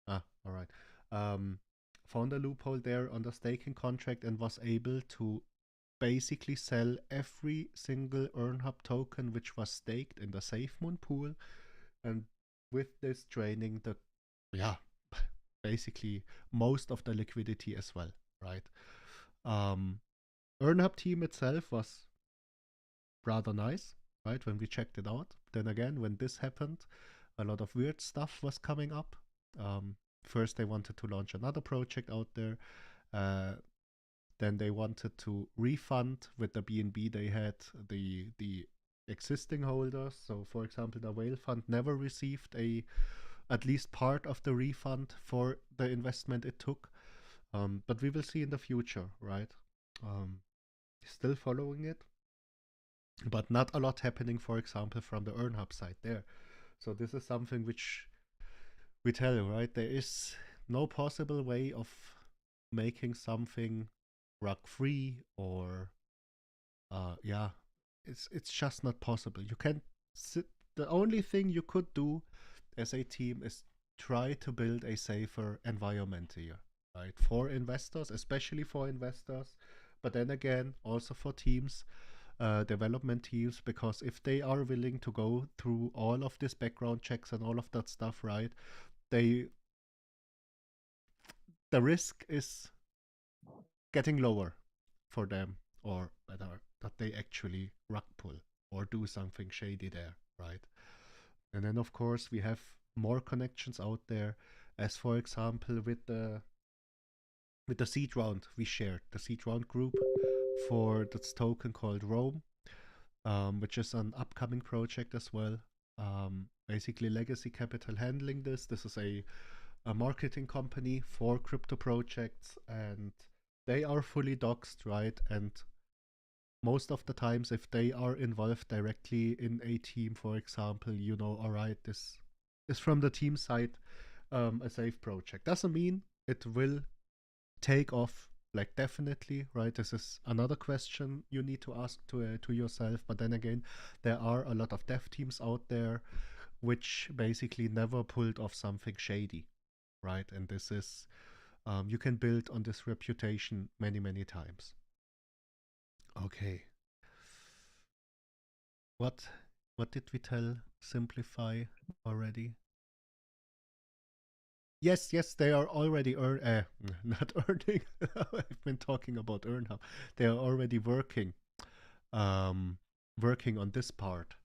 All right. Found a loophole there on the staking contract and was able to basically sell every single EarnHub token which was staked in the SafeMoon pool, and with this draining the, basically most of the liquidity as well, right? EarnHub team itself was rather nice, right, when we checked it out. Then again, when this happened, a lot of weird stuff was coming up. First, they wanted to launch another project out there. Then they wanted to refund with the BNB they had the existing holders. So, for example, the whale fund never received at least part of the refund for the investment it took. But we will see in the future, right? Still following it, but not a lot happening, for example, from the EarnHub side there. So this is something which we tell you, right? There is no possible way of making something rug-free or it's just not possible. You can sit. The only thing you could do as a team is try to build a safer environment here, right? For investors, especially for investors, but then again, also for teams, development teams, because if they are willing to go through all of this background checks and all of that stuff, right, the risk is getting lower for them, or better, that they actually rug pull or do something shady there, right? And then of course we have more connections out there, as for example with the seed round we shared, the seed round group for this token called Rome, which is an upcoming project as well. Basically Legacy Capital handling this. This is a marketing company for crypto projects, and they are fully doxed, right? And most of the times, if they are involved directly in a team, for example, you know, all right, this is from the team side a safe project. Doesn't mean it will take off, like, definitely, right? This is another question you need to ask to yourself. But then again, there are a lot of dev teams out there which basically never pulled off something shady, right? And this is, you can build on this reputation many, many times. Okay. What did we tell Simplify already? Yes, they are already not earning. I've been talking about EarnHub. They are already working on this part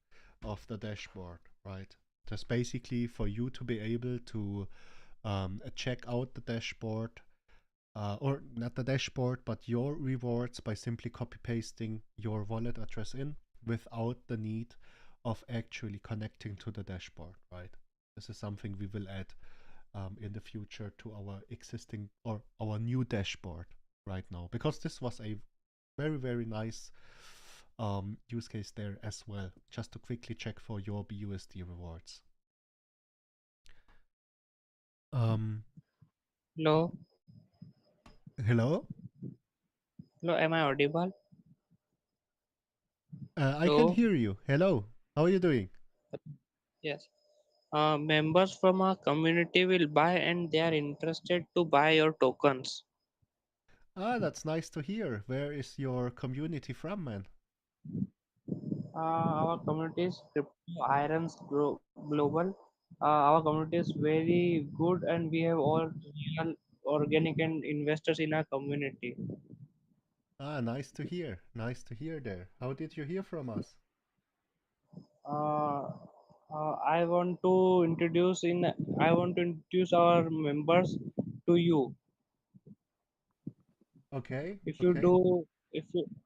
of the dashboard, right? Just basically for you to be able to check out the dashboard, or not the dashboard, but your rewards by simply copy pasting your wallet address in without the need of actually connecting to the dashboard, right? This is something we will add in the future to our existing or our new dashboard right now, because this was a very, very nice use case there as well, just to quickly check for your BUSD rewards. Hello. Hello? Hello, am I audible? I can hear you. Hello. How are you doing? Yes. Members from our community will buy and they are interested to buy your tokens. That's nice to hear. Where is your community from, man? Our community is Crypto Irons Global. Our community is very good and we have all real organic and investors in our community. Nice to hear. Nice to hear there. How did you hear from us? I want to introduce our members to you. Okay. If you do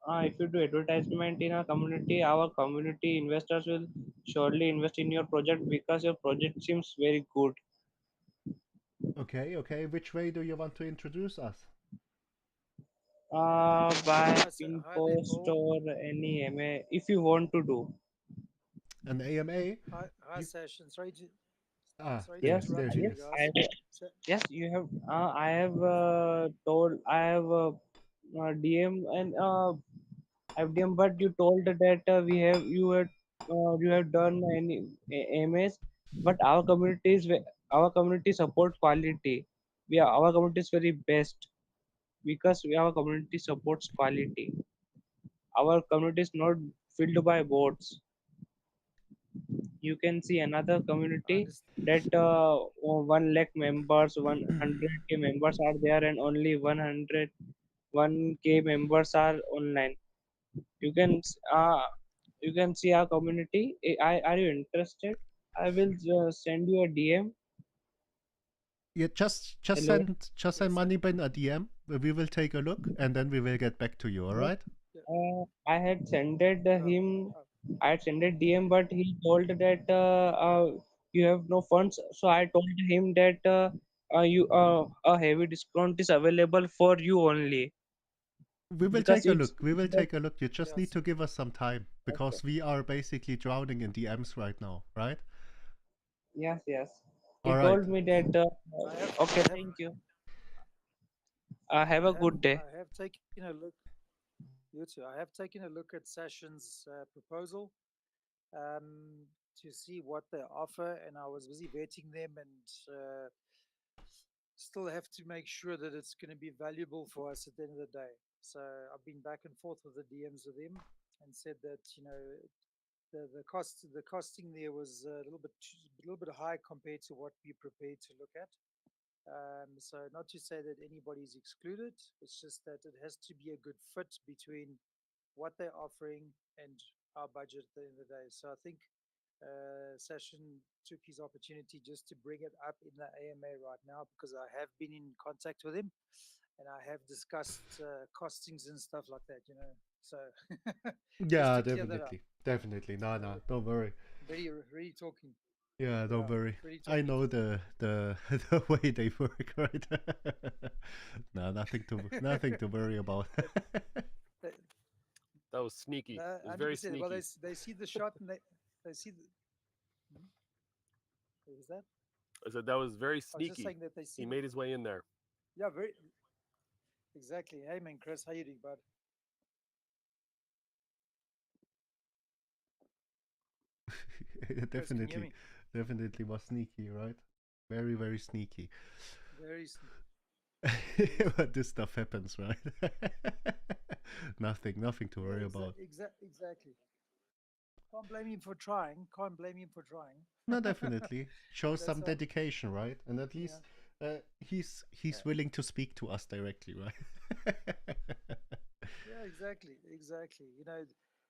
advertisement in our community investors will surely invest in your project because your project seems very good. Okay. Which way do you want to introduce us? By Hi, pin hi there, post Paul. or any MA if you want to do. An AMA? Hi, Session. Sorry to Yes, interrupt he you is. guys. yes, you have. I have told. I have DM and FDM, but you told that you have done any AMS, but our community support quality. Our community is very best because our community supports quality. Our community is not filled by bots. You can see another I community understand. that 1 lakh members, 100K members are there, and only 101K members are online. You can you can see our community. Are you interested? I will send you a DM. Yeah, just Hello. send Yes, Moneybin a DM. We will take a look and then we will get back to you. All But right? I had sent yeah. him. I had sent DM, but he told that you have no funds. So I told him that you a heavy discount is available for you only We will because take a it's look. We will take a look. You just need Yes. to give us some time okay. because we are basically drowning in DMs right now, right? Yes, yes. He All right. told me that. I have. Okay, I have. thank you. Have a good day. I have taken a look. You too. I have taken a look at Sessions' proposal to see what they offer, and I was busy vetting them, and still have to make sure that it's going to be valuable for us at the end of the day. So I've been back and forth with the DMs with him, and said that the costing there was a little bit high compared to what we're prepared to look at. So not to say that anybody's excluded, it's just that it has to be a good fit between what they're offering and our budget at the end of the day. So I think Session took his opportunity just to bring it up in the AMA right now because I have been in contact with him and I have discussed costings and stuff like that, So just Yeah, to clear that up. definitely. No, So no, don't worry. really talking. Yeah, don't Yeah, worry. really I talking know to them. the the way they work, right? No, nothing to worry about. They, That was sneaky. no, It was very 100%. Well, sneaky. they see the shot and they see the. Hmm? What was that? I said that was very I was just sneaky. saying that they see He the. made his way in there. Yeah, very exactly. Hey man, Chris, how you doing, bud? Chris, can you hear Definitely, me? definitely was sneaky, right? Very, very sneaky. Very, very But sneaky. this stuff happens, right? Nothing to Yeah, worry about. exactly. Can't blame him for trying. Can't blame him for trying. No, definitely shows That's some how. dedication, right? And at Yeah. least he's Yeah. willing to speak to us directly, right? Yeah, exactly.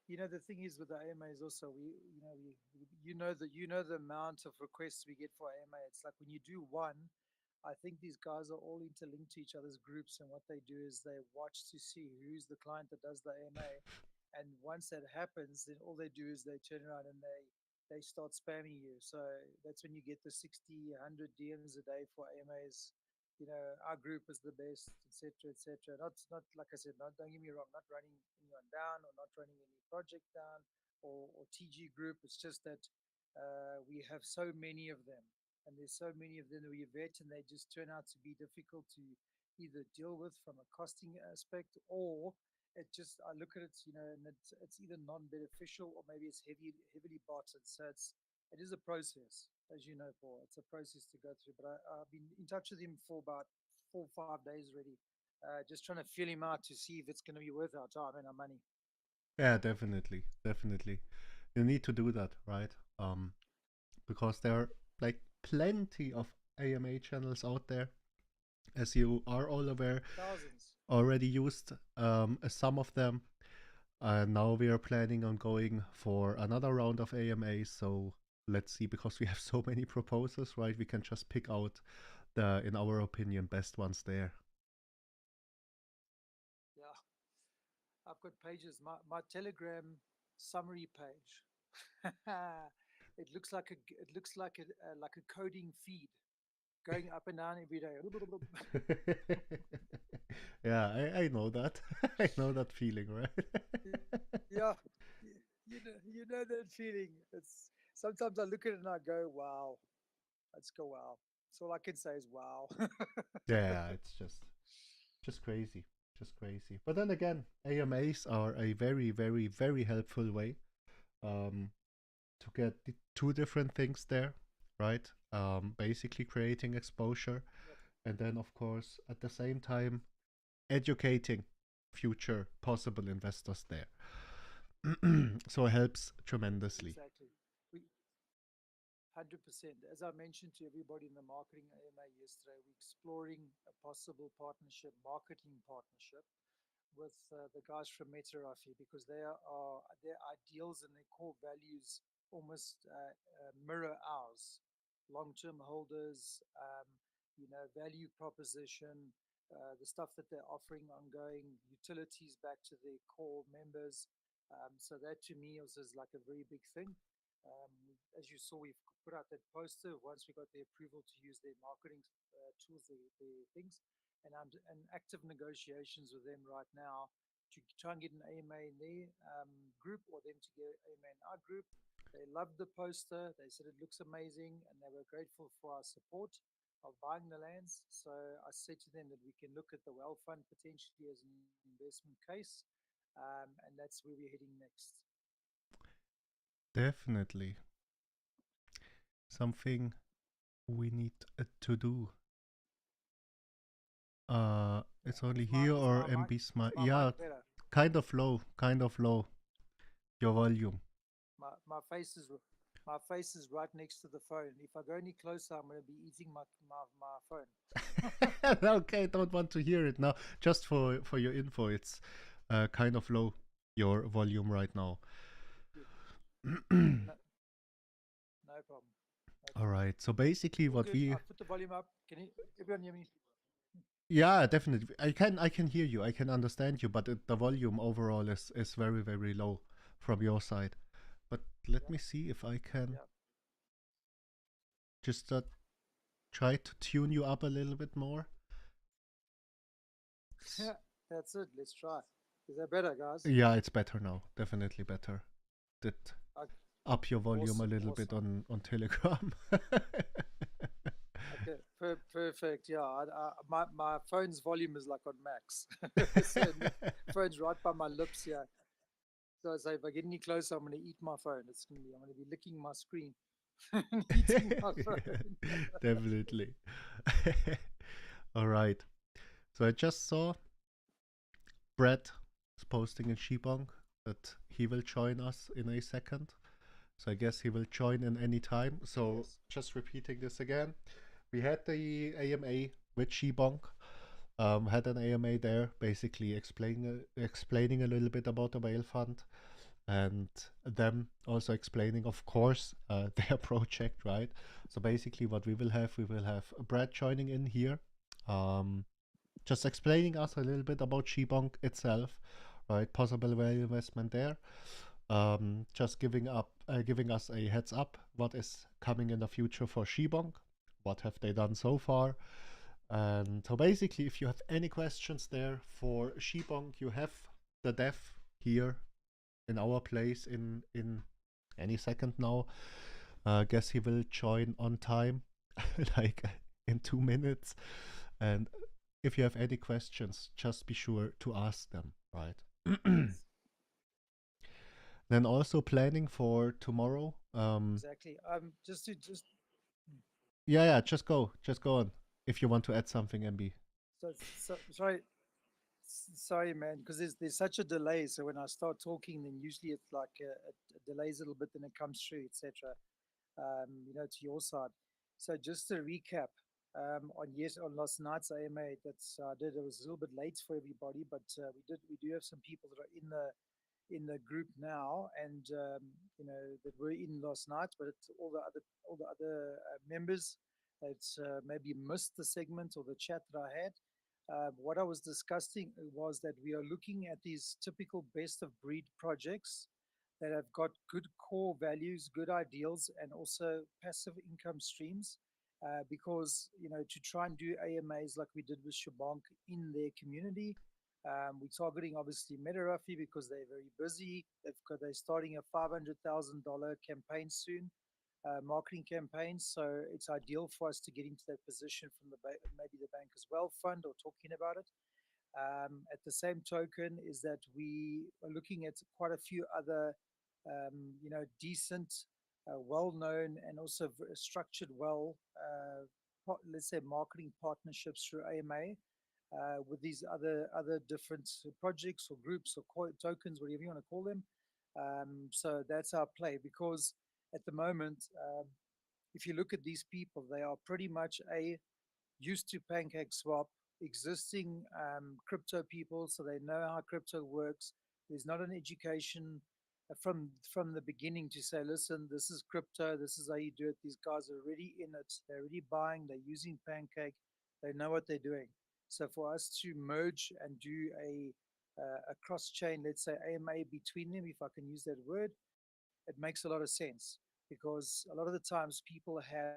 The thing is with the AMA is also the amount of requests we get for AMA. It's like when you do one, I think these guys are all interlinked to each other's groups, and what they do is they watch to see who's the client that does the AMA, and once that happens, then all they do is they turn around and they start spamming you. So that's when you get the 60, 100 DMs a day for AMAs. Our group is the best, etc., etc. Not like I said. Not Don't get me wrong. Not running anyone down or not running any project down or TG group. It's just that we have so many of them, and there's so many of them that we vet, and they just turn out to be difficult to either deal with from a costing aspect, or it just I look at it, and it's either non-beneficial or maybe it's heavily botted. So it is a process, as you know, Paul. It's a process to go through. But I've been in touch with him for about 4 or 5 days already, just trying to feel him out to see if it's going to be worth our time and our money. Yeah, definitely. You need to do that, right? Because there are like plenty of AMA channels out there, as you are all aware. Thousands. Already used some of them. Now we are planning on going for another round of AMA. So let's see, because we have so many proposals, right? We can just pick out the, in our opinion, best ones there. Yeah, I've got pages. My Telegram summary page. It looks like a coding feed going up and down every day. Yeah, I know that. I know that feeling, right? Yeah, you know that feeling. It's sometimes I look at it and I go, "Wow." Let's go, "Wow." So all I can say is, "Wow." Yeah, it's just crazy. just crazy. But then again, AMAs are a very, very, very helpful way um, to get two different things there, right? Basically creating exposure, and then of course at the same time educating future possible investors there. So it helps tremendously. Exactly. 100%. As I mentioned to everybody in the marketing AMA yesterday, we're exploring a possible partnership, marketing partnership with the guys from Metarafi, because their ideals and their core values almost mirror ours. Long-term holders, value proposition, the stuff that they're offering ongoing, utilities back to their core members. So that to me is like a very big thing. As you saw, we've put out that poster once we got the approval to use their marketing tools, their things, and I'm in active negotiations with them right now to try and get an AMA in their group, or them to get an AMA in our group. They loved the poster. They said it looks amazing, and they were grateful for our support of buying the lands. So I said to them that we can look at the well fund potentially as an investment case, and that's where we're heading next. Definitely. Something we need to do. It's only here or MB Smart. Yeah, kind of low, your volume. My face is right next to the phone. If I go any closer, I'm going to be eating my phone. Okay, don't want to hear it now. Just for your info, it's kind of low, your volume right now. No problem. All right. So basically, what we I put the volume up. Can everyone hear me? Yeah, definitely. I can hear you. I can understand you, but the volume overall is very, very low from your side. But let me see if I can just try to tune you up a little bit more. Yeah, that's it. Let's try. Is that better, guys? Yeah, it's better now. Definitely better. Did up your volume a little bit on Telegram. Okay, perfect. Yeah, my phone's volume is like on max. So the phone's right by my lips here. So I say if I get any closer, I'm going to eat my phone. I'm going to be licking my screen, eating my phone. Definitely. All right. So I just saw Brad is posting in Shibonk that he will join us in a second. So I guess he will join in any time. So yes. Just repeating this again. We had the AMA with Shibonk. Had an AMA there, basically explaining a little bit about the whale fund, and them also explaining, of course, their project, right? So basically, what we will have Brad joining in here, just explaining us a little bit about Shibonk itself, right? Possible value investment there. Just giving us a heads up what is coming in the future for Shibonk. What have they done so far? And so basically, if you have any questions there for Shibonk, you have the dev here in our place in any second now. Guess he will join on time, like in 2 minutes. And if you have any questions, just be sure to ask them, right? Then also planning for tomorrow. Exactly. Just Yeah, just go on. If you want to add something, MB. So sorry, man, because there's such a delay. So when I start talking, then usually it's like it delays a little bit, then it comes through, etc. To your side. So just to recap, on last night's AMA that I did, it was a little bit late for everybody, but we do have some people that are in the group now, and that were in last night, but all the other members that maybe missed the segment or the chat that I had. What I was discussing was that we are looking at these typical best of breed projects that have got good core values, good ideals, and also passive income streams. Because to try and do AMAs like we did with Shibonk in their community, we're targeting obviously Metarafi because they're very busy. They're starting a $500,000 campaign soon, marketing campaign. So it's ideal for us to get into that position from maybe the bank as well fund or talking about it. At the same token, is that we are looking at quite a few other, decent, well-known, and also structured well, let's say, marketing partnerships through AMA with these other different projects or groups or tokens, whatever you want to call them. So that's our play, because at the moment, if you look at these people, they are pretty much used to PancakeSwap, existing crypto people, so they know how crypto works. There's not an education from the beginning to say, listen, this is crypto, this is how you do it. These guys are already in it, they're already buying, they're using Pancake, they know what they're doing. So for us to merge and do a cross chain, let's say AMA between them, if I can use that word, it makes a lot of sense, because a lot of the times people have,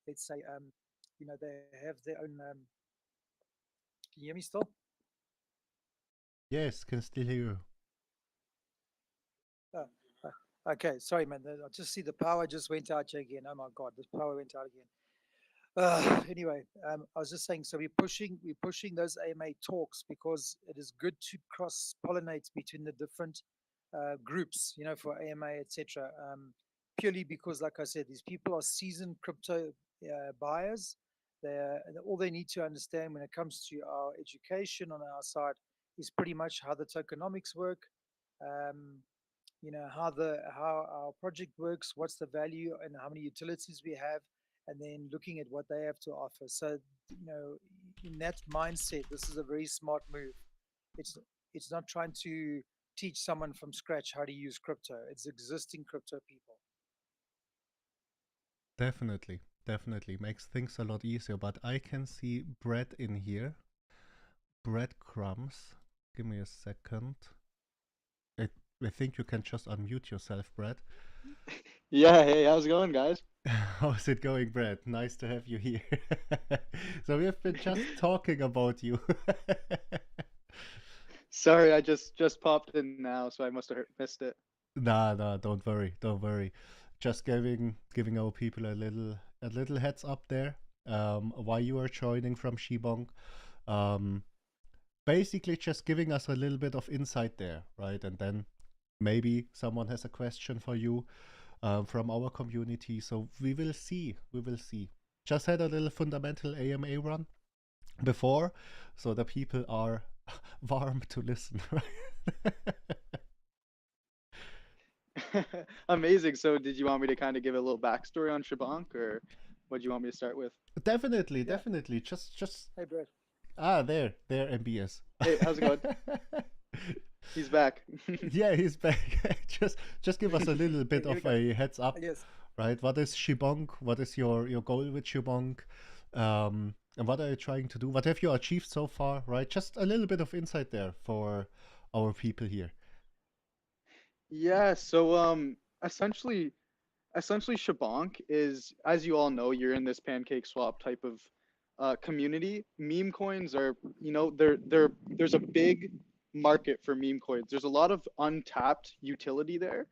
let's say, they have their own. Can you hear me still? Yes, can still hear you. Uh, okay, sorry, man. I just see the power just went out again. Oh my God, the power went out again. Anyway, I was just saying, so we're pushing those AMA talks because it is good to cross pollinate between the different groups, for AMA, etc. Purely because, like I said, these people are seasoned crypto buyers. All they need to understand when it comes to our education on our side is pretty much how the tokenomics work, um, how our project works, what's the value, and how many utilities we have, and then looking at what they have to offer. So, in that mindset, this is a very smart move. It's it's not trying to teach someone from scratch how to use crypto. It's existing crypto people. Definitely, definitely makes things a lot easier. But I can see bread in here. Breadcrumbs. Give me a second. I, I think you can just unmute yourself, Brad. Yeah, hey, how's it going, guys? How's it going, Brad? Nice to have you here. So we have been just talking about you. Sorry, I just popped in now, so I must have missed it. Nah, don't worry, don't worry. Just giving our people a little heads up there. Why you are joining from Shibonk. Um, Basically just giving us a little bit of insight there, right? And then maybe someone has a question for you from our community. So we will see. We will see. Just had a little fundamental AMA run before, so the people are warm to listen, right? Amazing. So, did you want me to kind of give a little backstory on Shibonk, or what do you want me to start with? Definitely, Yeah. definitely. Just Hey, Brad. there, MBS. Hey, how's it going? He's back. Yeah, he's back. just give us a little bit Here we of go. a heads up, Yes. right? What is Shibonk? What is your goal with Shibonk? And what are you trying to do? What have you achieved so far, right? Just a little bit of insight there for our people here. Yeah, so essentially Shibonk is, as you all know, you're in this pancake swap type of community. Meme coins are, there's a big market for meme coins. There's a lot of untapped utility there,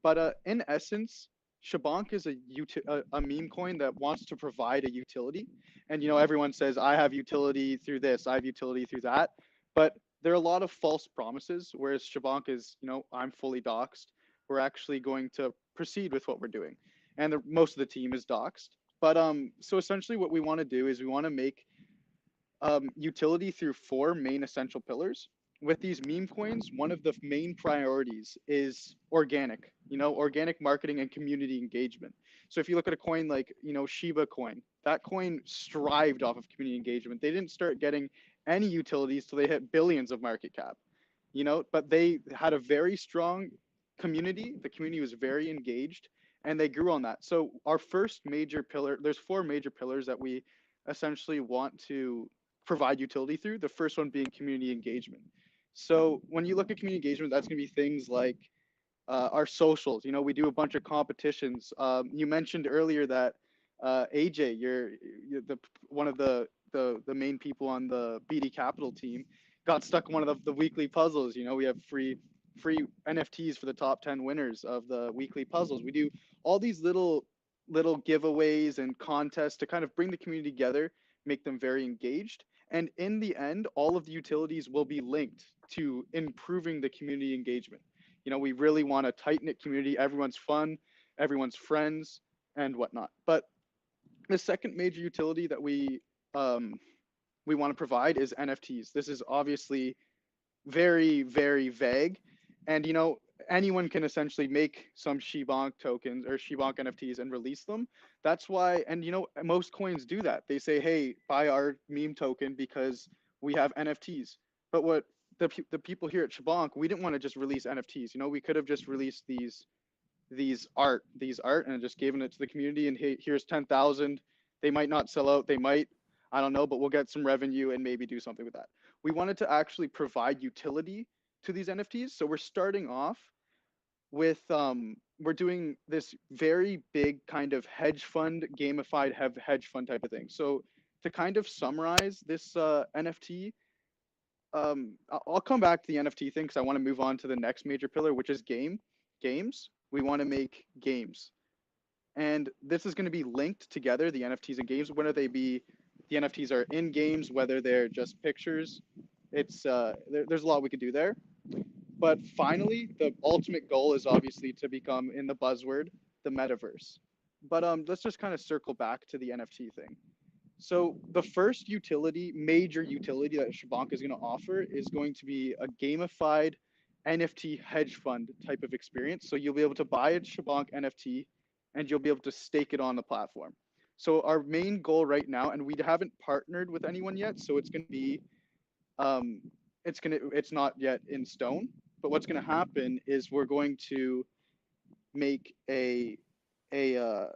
but in essence, Shibonk is a meme coin that wants to provide a utility. And everyone says I have utility through this, I have utility through that, but there are a lot of false promises. Whereas Shibonk is, I'm fully doxed. We're actually going to proceed with what we're doing, and most of the team is doxed. But so essentially, what we want to do is we want to make utility through four main essential pillars. With these meme coins, one of the main priorities is organic marketing and community engagement. So if you look at a coin like, Shiba coin, that coin strived off of community engagement. They didn't start getting any utilities till they hit billions of market cap, but they had a very strong community. The community was very engaged and they grew on that. So our first major pillar, there's four major pillars that we essentially want to provide utility through. The first one being community engagement. So when you look at community engagement, that's going to be things like our socials. We do a bunch of competitions. You mentioned earlier that AJ, you're the one of the main people on the BD Capital team, got stuck in one of the weekly puzzles. We have free NFTs for the top 10 winners of the weekly puzzles. We do all these little giveaways and contests to kind of bring the community together, make them very engaged. And in the end, all of the utilities will be linked to improving the community engagement. You know, we really want a tight-knit community. Everyone's fun, everyone's friends, and whatnot. But the second major utility that we want to provide is NFTs. This is obviously very, very vague. And, you know, anyone can essentially make some Shibonk tokens or Shibonk NFTs and release them. That's why, and, you know, most coins do that. They say, hey, buy our meme token because we have NFTs. But what the people here at Shibonk, we didn't want to just release NFTs. You know, we could have just released these art and just given it to the community and hey, here's 10,000. They might not sell out. They might, I don't know, but we'll get some revenue and maybe do something with that. We wanted to actually provide utility to these NFTs. So we're starting off with, we're doing this very big kind of hedge fund, gamified hedge fund type of thing. So to kind of summarize this NFT, I'll come back to the NFT thing because I want to move on to the next major pillar, which is games. We want to make games. And this is going to be linked together, the NFTs and games, whether they be, the NFTs are in games, whether they're just pictures. It's there's a lot we could do there. But finally, the ultimate goal is obviously to become, in the buzzword, the metaverse. But let's just kind of circle back to the NFT thing. So the first major utility that Shibonk is going to offer is going to be a gamified NFT hedge fund type of experience. So you'll be able to buy a Shibonk NFT and you'll be able to stake it on the platform. So our main goal right now, and we haven't partnered with anyone yet, so it's going to be, it's not yet in stone. But what's going to happen is we're going to make a Doge,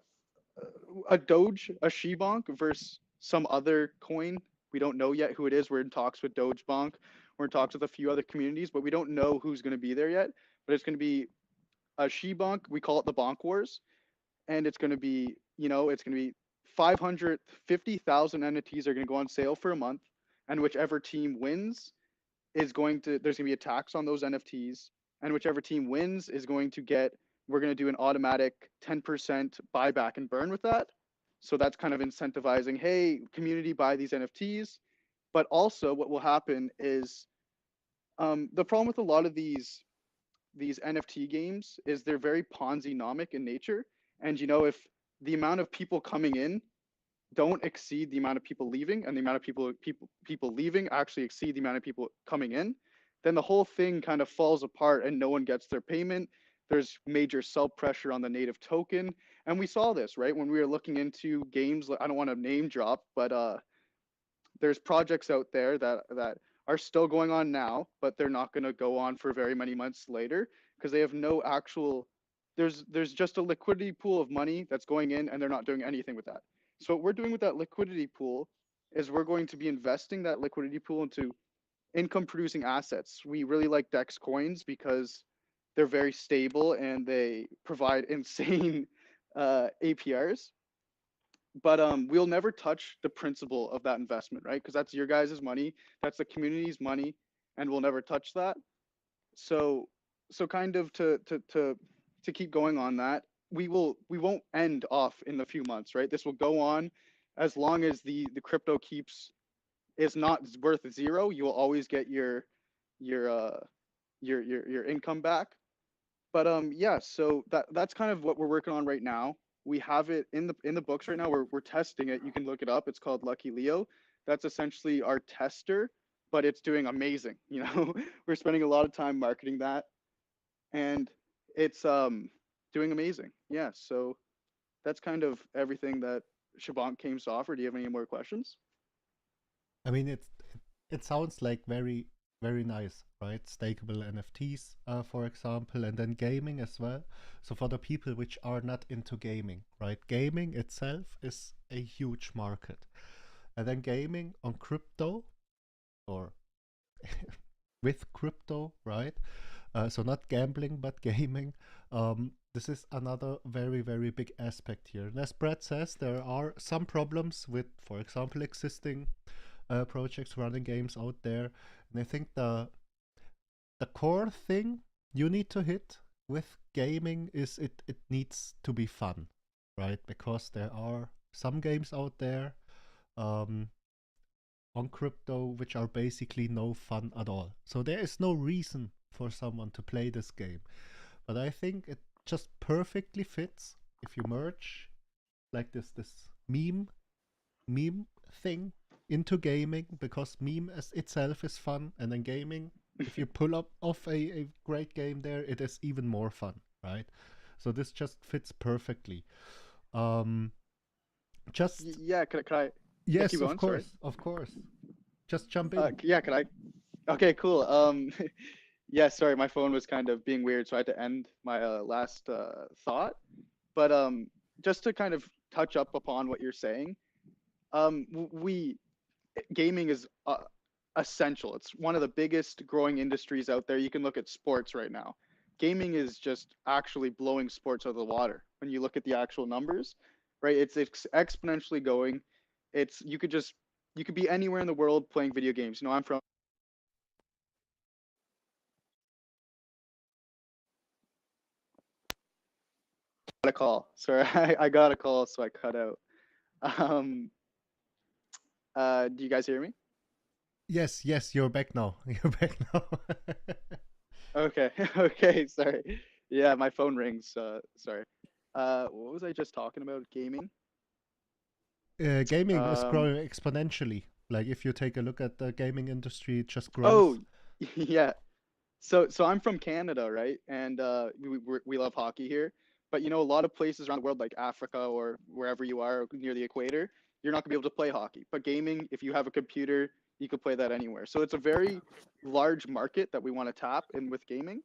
a Shibonk versus some other coin. We don't know yet who it is. We're in talks with Dogebonk. We're in talks with a few other communities, but we don't know who's going to be there yet. But it's going to be a Shibonk. We call it the Bonk Wars. And it's going to be, you know, it's going to be 550,000 NFTs are going to go on sale for a month. And whichever team wins is going to, there's going to be a tax on those NFTs. And whichever team wins is going to get, we're going to do an automatic 10% buyback and burn with that. So that's kind of incentivizing, hey, community, buy these NFTs. But also what will happen is the problem with a lot of these NFT games is they're very Ponzi-nomic in nature. And, you know, if the amount of people coming in don't exceed the amount of people leaving and the amount of people leaving actually exceed the amount of people coming in, then the whole thing kind of falls apart and no one gets their payment. There's major sell pressure on the native token. And we saw this, right? When we were looking into games, I don't want to name drop, but there's projects out there that are still going on now, but they're not going to go on for very many months later because they have no actual, there's just a liquidity pool of money that's going in and they're not doing anything with that. So what we're doing with that liquidity pool is we're going to be investing that liquidity pool into income producing assets. We really like Dex coins because they're very stable and they provide insane APRs. But we'll never touch the principal of that investment, right? Because that's your guys' money, that's the community's money, and we'll never touch that. So kind of to keep going on that, we won't end off in a few months, right? This will go on as long as the crypto is not worth zero. You will always get your income back. But yeah, so that's kind of what we're working on right now. We have it in the books right now. We're testing it. You can look it up. It's called Lucky Leo. That's essentially our tester, but it's doing amazing. You know, we're spending a lot of time marketing that, and it's doing amazing. Yeah. So that's kind of everything that Shibonk came to offer. Do you have any more questions? I mean, it sounds like very nice, right? Stakeable NFTs, for example, and then gaming as well. So for the people which are not into gaming, right? Gaming itself is a huge market. And then gaming on crypto or with crypto, right? So not gambling, but gaming. This is another very big aspect here. And as Brad says, there are some problems with, for example, existing projects running games out there. And I think the core thing you need to hit with gaming is it needs to be fun, right? Because there are some games out there, on crypto which are basically no fun at all. So there is no reason for someone to play this game. But I think it just perfectly fits if you merge like this meme thing into gaming, because meme as itself is fun, and then gaming, if you pull up off a great game there, it is even more fun, right? So this just fits perfectly. Just Yeah, could I? yes, keep of going, sorry. course, of course. Just jump in. Yeah, could I? Okay, cool. Yeah, sorry, my phone was kind of being weird, so I had to end my last thought. But just to kind of touch up upon what you're saying, gaming is essential. It's one of the biggest growing industries out there. You can look at sports right now. Gaming is just actually blowing sports out of the water when you look at the actual numbers, right? It's exponentially going. You could be anywhere in the world playing video games. You know, I'm from a call. Sorry, I got a call, so I cut out. Um, do you guys hear me? Yes, you're back now. You're back now. Okay, okay, sorry. Yeah, my phone rings. Sorry. What was I just talking about? Gaming? Gaming is Um, growing exponentially. Like if you take a look at the gaming industry, it just oh, grows. yeah. So I'm from Canada, right? And we love hockey here. But you know, a lot of places around the world, like Africa or wherever you are near the equator, you're not gonna be able to play hockey. But gaming, if you have a computer, you could play that anywhere. So it's a very large market that we want to tap in with gaming.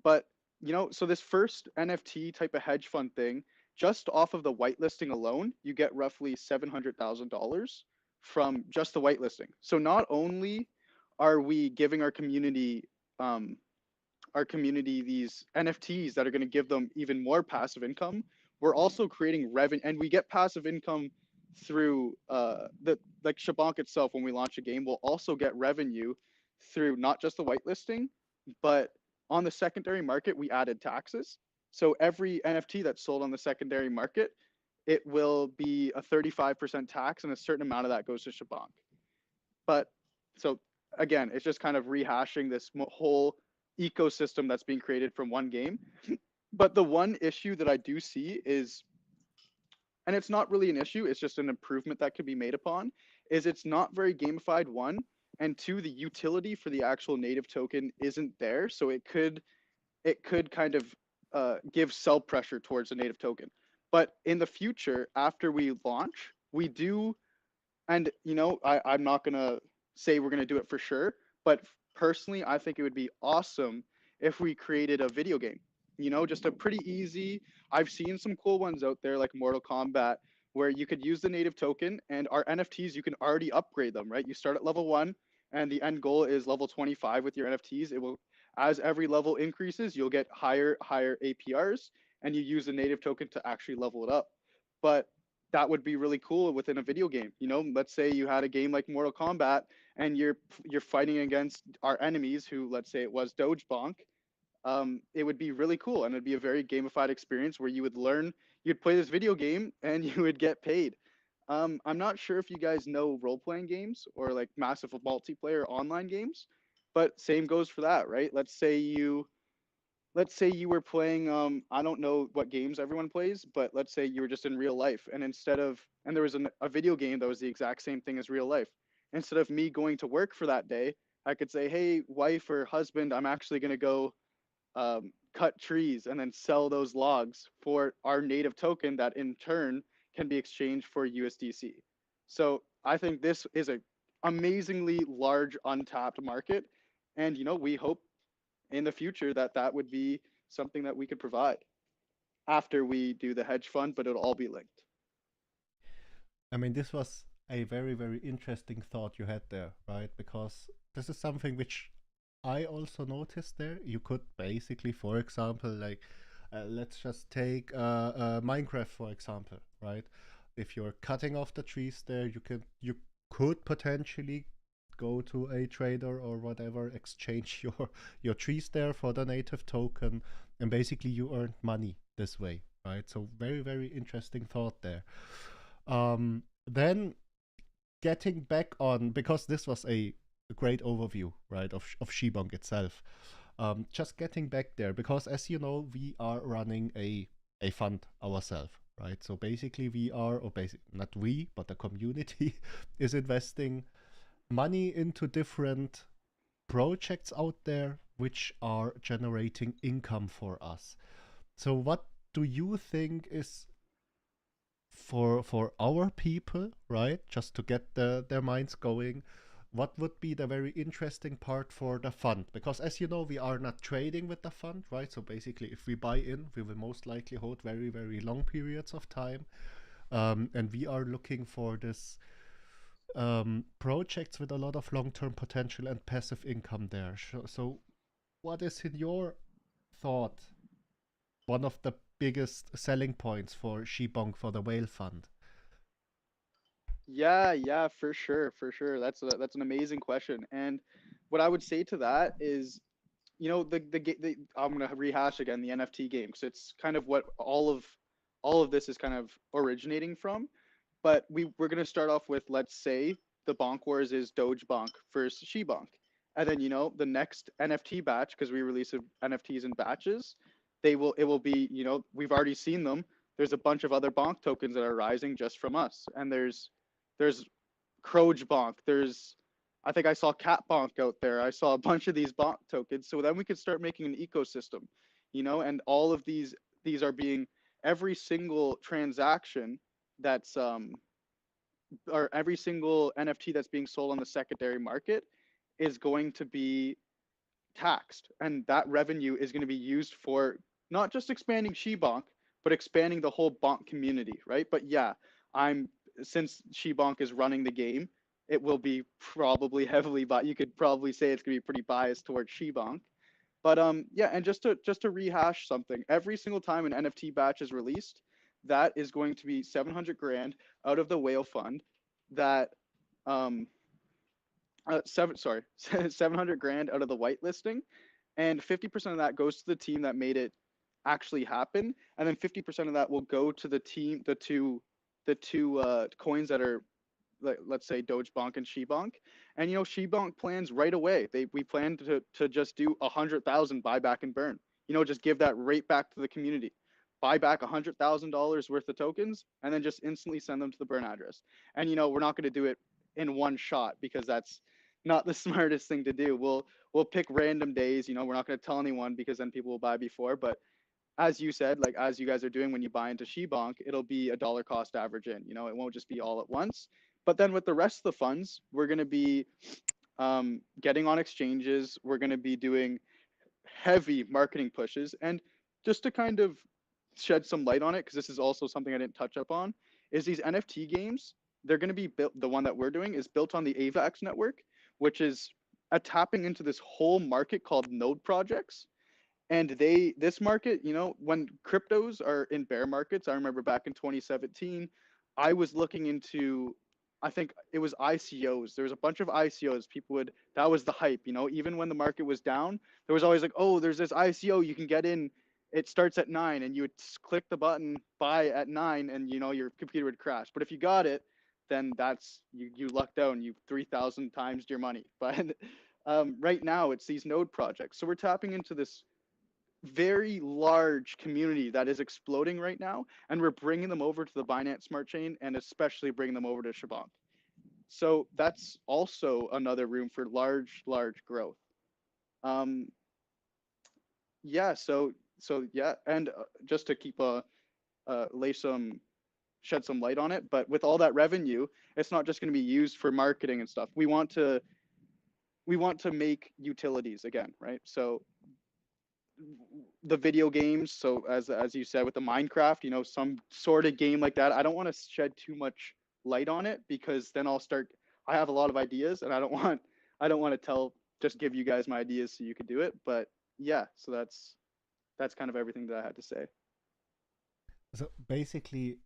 But you know, so this first NFT type of hedge fund thing, just off of the whitelisting alone, you get roughly $700,000 from just the whitelisting. So not only are we giving um, our community these NFTs that are going to give them even more passive income, we're also creating revenue, and we get passive income through the like Shibonk itself. When we launch a game, we'll also get revenue through not just the whitelisting, but on the secondary market, we added taxes. So every NFT that's sold on the secondary market, it will be a 35% tax, and a certain amount of that goes to Shibonk. But so again, it's just kind of rehashing this whole ecosystem that's being created from one game. But the one issue that I do see is, and it's not really an issue, it's just an improvement that could be made upon, is it's not very gamified, one, and two, the utility for the actual native token isn't there. So it could kind of give sell pressure towards the native token. But in the future, after we launch, we do, and you know, I'm not gonna say we're gonna do it for sure, but personally, I think it would be awesome if we created a video game. You know, just a pretty easy. I've seen some cool ones out there like Mortal Kombat, where you could use the native token, and our NFTs, you can already upgrade them, right? You start at level 1, and the end goal is level 25 with your NFTs. It will, as every level increases, you'll get higher APRs, and you use the native token to actually level it up. But that would be really cool within a video game. You know, let's say you had a game like Mortal Kombat, and you're fighting against our enemies, who, let's say it was Dodgebonk. It would be really cool, and it'd be a very gamified experience where you would learn, you'd play this video game, and you would get paid. I'm not sure if you guys know role-playing games or like massive multiplayer online games, but same goes for that, right? Let's say you were playing, I don't know what games everyone plays, but let's say you were just in real life, and and there was a video game that was the exact same thing as real life. Instead of me going to work for that day, I could say, hey, wife or husband, I'm actually going to go cut trees and then sell those logs for our native token that in turn can be exchanged for USDC. So I think this is a amazingly large untapped market. And, you know, we hope in the future that that would be something that we could provide after we do the hedge fund, but it'll all be linked. I mean, this was a very, very interesting thought you had there, right? Because this is something which I also noticed there. You could basically, for example, like, let's just take Minecraft, for example, right? If you're cutting off the trees there, you could potentially go to a trader or whatever, exchange your trees there for the native token, and basically you earn money this way, right? So very, very interesting thought there. Then getting back on, because this was a great overview, right, of Shibonk itself. Just getting back there, because as you know, we are running a fund ourselves, right? So basically we are, or basically not we, but the community is investing money into different projects out there which are generating income for us. So what do you think is for our people, right? Just to get their minds going, what would be the very interesting part for the fund? Because as you know, we are not trading with the fund, right? So basically, if we buy in, we will most likely hold very, very long periods of time. And we are looking for this projects with a lot of long-term potential and passive income there. So what is in your thought one of the biggest selling points for Shibonk for the whale fund? Yeah, for sure, for sure. That's an amazing question. And what I would say to that is, you know, the I'm gonna rehash again the NFT game because it's kind of what all of this is kind of originating from. But we're gonna start off with, let's say the Bonk Wars is Doge Bonk versus Shibonk, and then, you know, the next NFT batch, because we release NFTs in batches, it will be, you know, we've already seen them. There's a bunch of other Bonk tokens that are rising just from us, and there's Croge Bonk. There's, I think I saw Cat Bonk out there. I saw a bunch of these Bonk tokens. So then we could start making an ecosystem, you know, and all of these are being, every single transaction that's or every single NFT that's being sold on the secondary market is going to be taxed, and that revenue is going to be used for not just expanding Shibonk, but expanding the whole Bonk community, right? But yeah, I'm since Shibonk is running the game, it will be probably heavily, but you could probably say it's going to be pretty biased towards Shibonk. But yeah, and just to rehash something, every single time an NFT batch is released, that is going to be 700 grand out of the whale fund. That um 700 grand out of the whitelisting, and 50% of that goes to the team that made it actually happen, and then 50% of that will go to the team, the two coins that are, let's say Doge Bonk and Shibonk. And you know, Shibonk plans right away. We plan to just do 100,000 buyback and burn. You know, just give that right back to the community. Buy back $100,000 worth of tokens, and then just instantly send them to the burn address. And you know, we're not going to do it in one shot because that's not the smartest thing to do. We'll pick random days. You know, we're not going to tell anyone because then people will buy before. But as you said, like as you guys are doing when you buy into Shibonk, it'll be a dollar cost average in. You know, it won't just be all at once. But then with the rest of the funds, we're going to be getting on exchanges. We're going to be doing heavy marketing pushes. And just to kind of shed some light on it, because this is also something I didn't touch up on, is these NFT games, they're going to be built, the one that we're doing is built on the AVAX network, which is tapping into this whole market called node projects. And this market, you know, when cryptos are in bear markets, I remember back in 2017, I was looking into, I think it was ICOs. There was a bunch of ICOs. People would, that was the hype, you know, even when the market was down, there was always like, oh, there's this ICO you can get in. It starts at 9, and you would click the button buy at 9, and you know, your computer would crash. But if you got it, then that's, you lucked out and you 3,000 times your money. But right now it's these node projects. So we're tapping into this very large community that is exploding right now, and we're bringing them over to the Binance Smart Chain, and especially bringing them over to Shibonk. So that's also another room for large growth. Yeah, so yeah, and just to keep shed some light on it, but with all that revenue, it's not just going to be used for marketing and stuff. We want to make utilities again, right? So the video games, so as you said with the Minecraft, you know, some sort of game like that. I don't want to shed too much light on it because then I have a lot of ideas, and I don't want to just give you guys my ideas so you could do it. But yeah, so that's kind of everything that I had to say. So basically,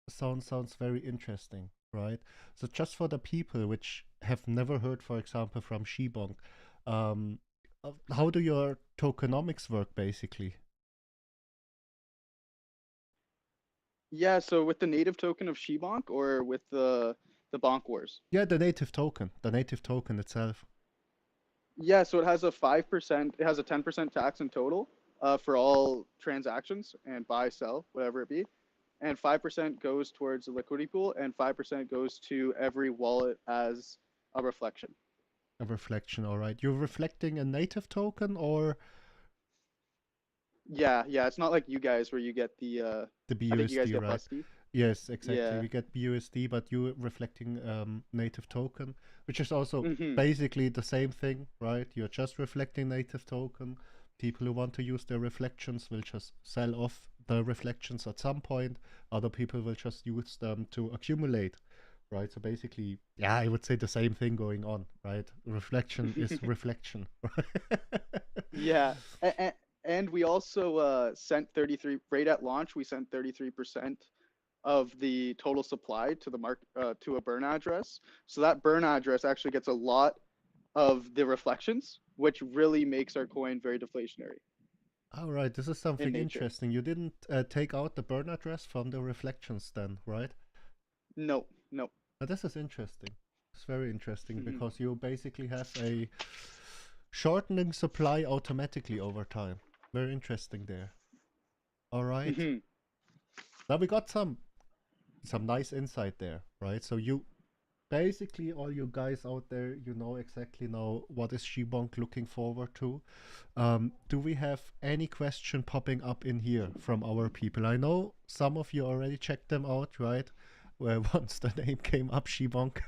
sounds very interesting, right? So just for the people which have never heard, for example, from Shibonk, how do your tokenomics work basically? Yeah, so with the native token of Shibonk, or with the the Bonk Wars. Yeah, the native token itself. Yeah, so it has a 5%, it has a 10% tax in total for all transactions and buy, sell, whatever it be. And 5% goes towards the liquidity pool, and 5% goes to every wallet as a reflection. A reflection, all right. You're reflecting a native token or Yeah, it's not like you guys where you get the the I think you guys BUSD, get right? Busty. Yes, exactly. Yeah. We get BUSD, but you're reflecting native token, which is also Mhm. basically the same thing, right? You're just reflecting native token. People who want to use their reflections will just sell off the reflections at some point. Other people will just use them to accumulate, right? So basically, yeah, I would say the same thing going on, right? Reflection is reflection. Yeah, and we also sent 33 right at launch. We sent 33% of the total supply to the to a burn address. So that burn address actually gets a lot of the reflections, which really makes our coin very deflationary All right, this is something nature. interesting. You didn't take out the burn address from the reflections then, right? No. But this is interesting. It's very interesting Mhm. because you basically have a shortening supply automatically over time. Very interesting there. All right. Mhm. Now we got some nice insight there, right? So you basically all you guys out there, you know exactly now what is Shibonk looking forward to. Do we have any question popping up in here from our people? I know some of you already checked them out, right? Where once the name came up, Shibonk.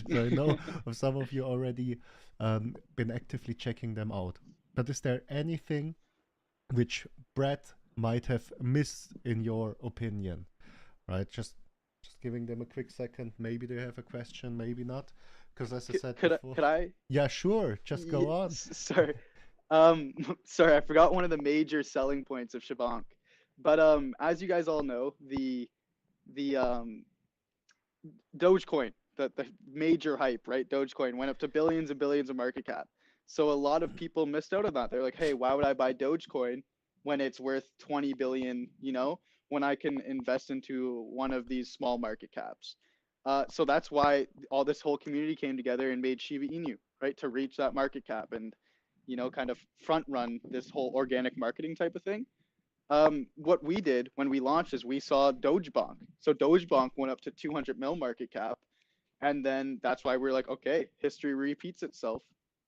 So I know of some of you already been actively checking them out. But is there anything which Brad might have missed in your opinion? Right? Just giving them a quick second. Maybe they have a question, maybe not. Because as I said before. Could I? Yeah, sure. Just go on. Sorry. Sorry, I forgot one of the major selling points of Shibonk. But as you guys all know, the Dogecoin, the major hype, right? Dogecoin went up to billions and billions of market cap. So a lot of people missed out on that. They're like, hey, why would I buy Dogecoin when it's worth 20 billion, when I can invest into one of these small market caps? So that's why all this whole community came together and made Shiba Inu, right? To reach that market cap and, kind of front run this whole organic marketing type of thing. What we did when we launched is we saw Dogebonk. So Dogebonk went up to 200 mil market cap. And then that's why we're like, okay, history repeats itself.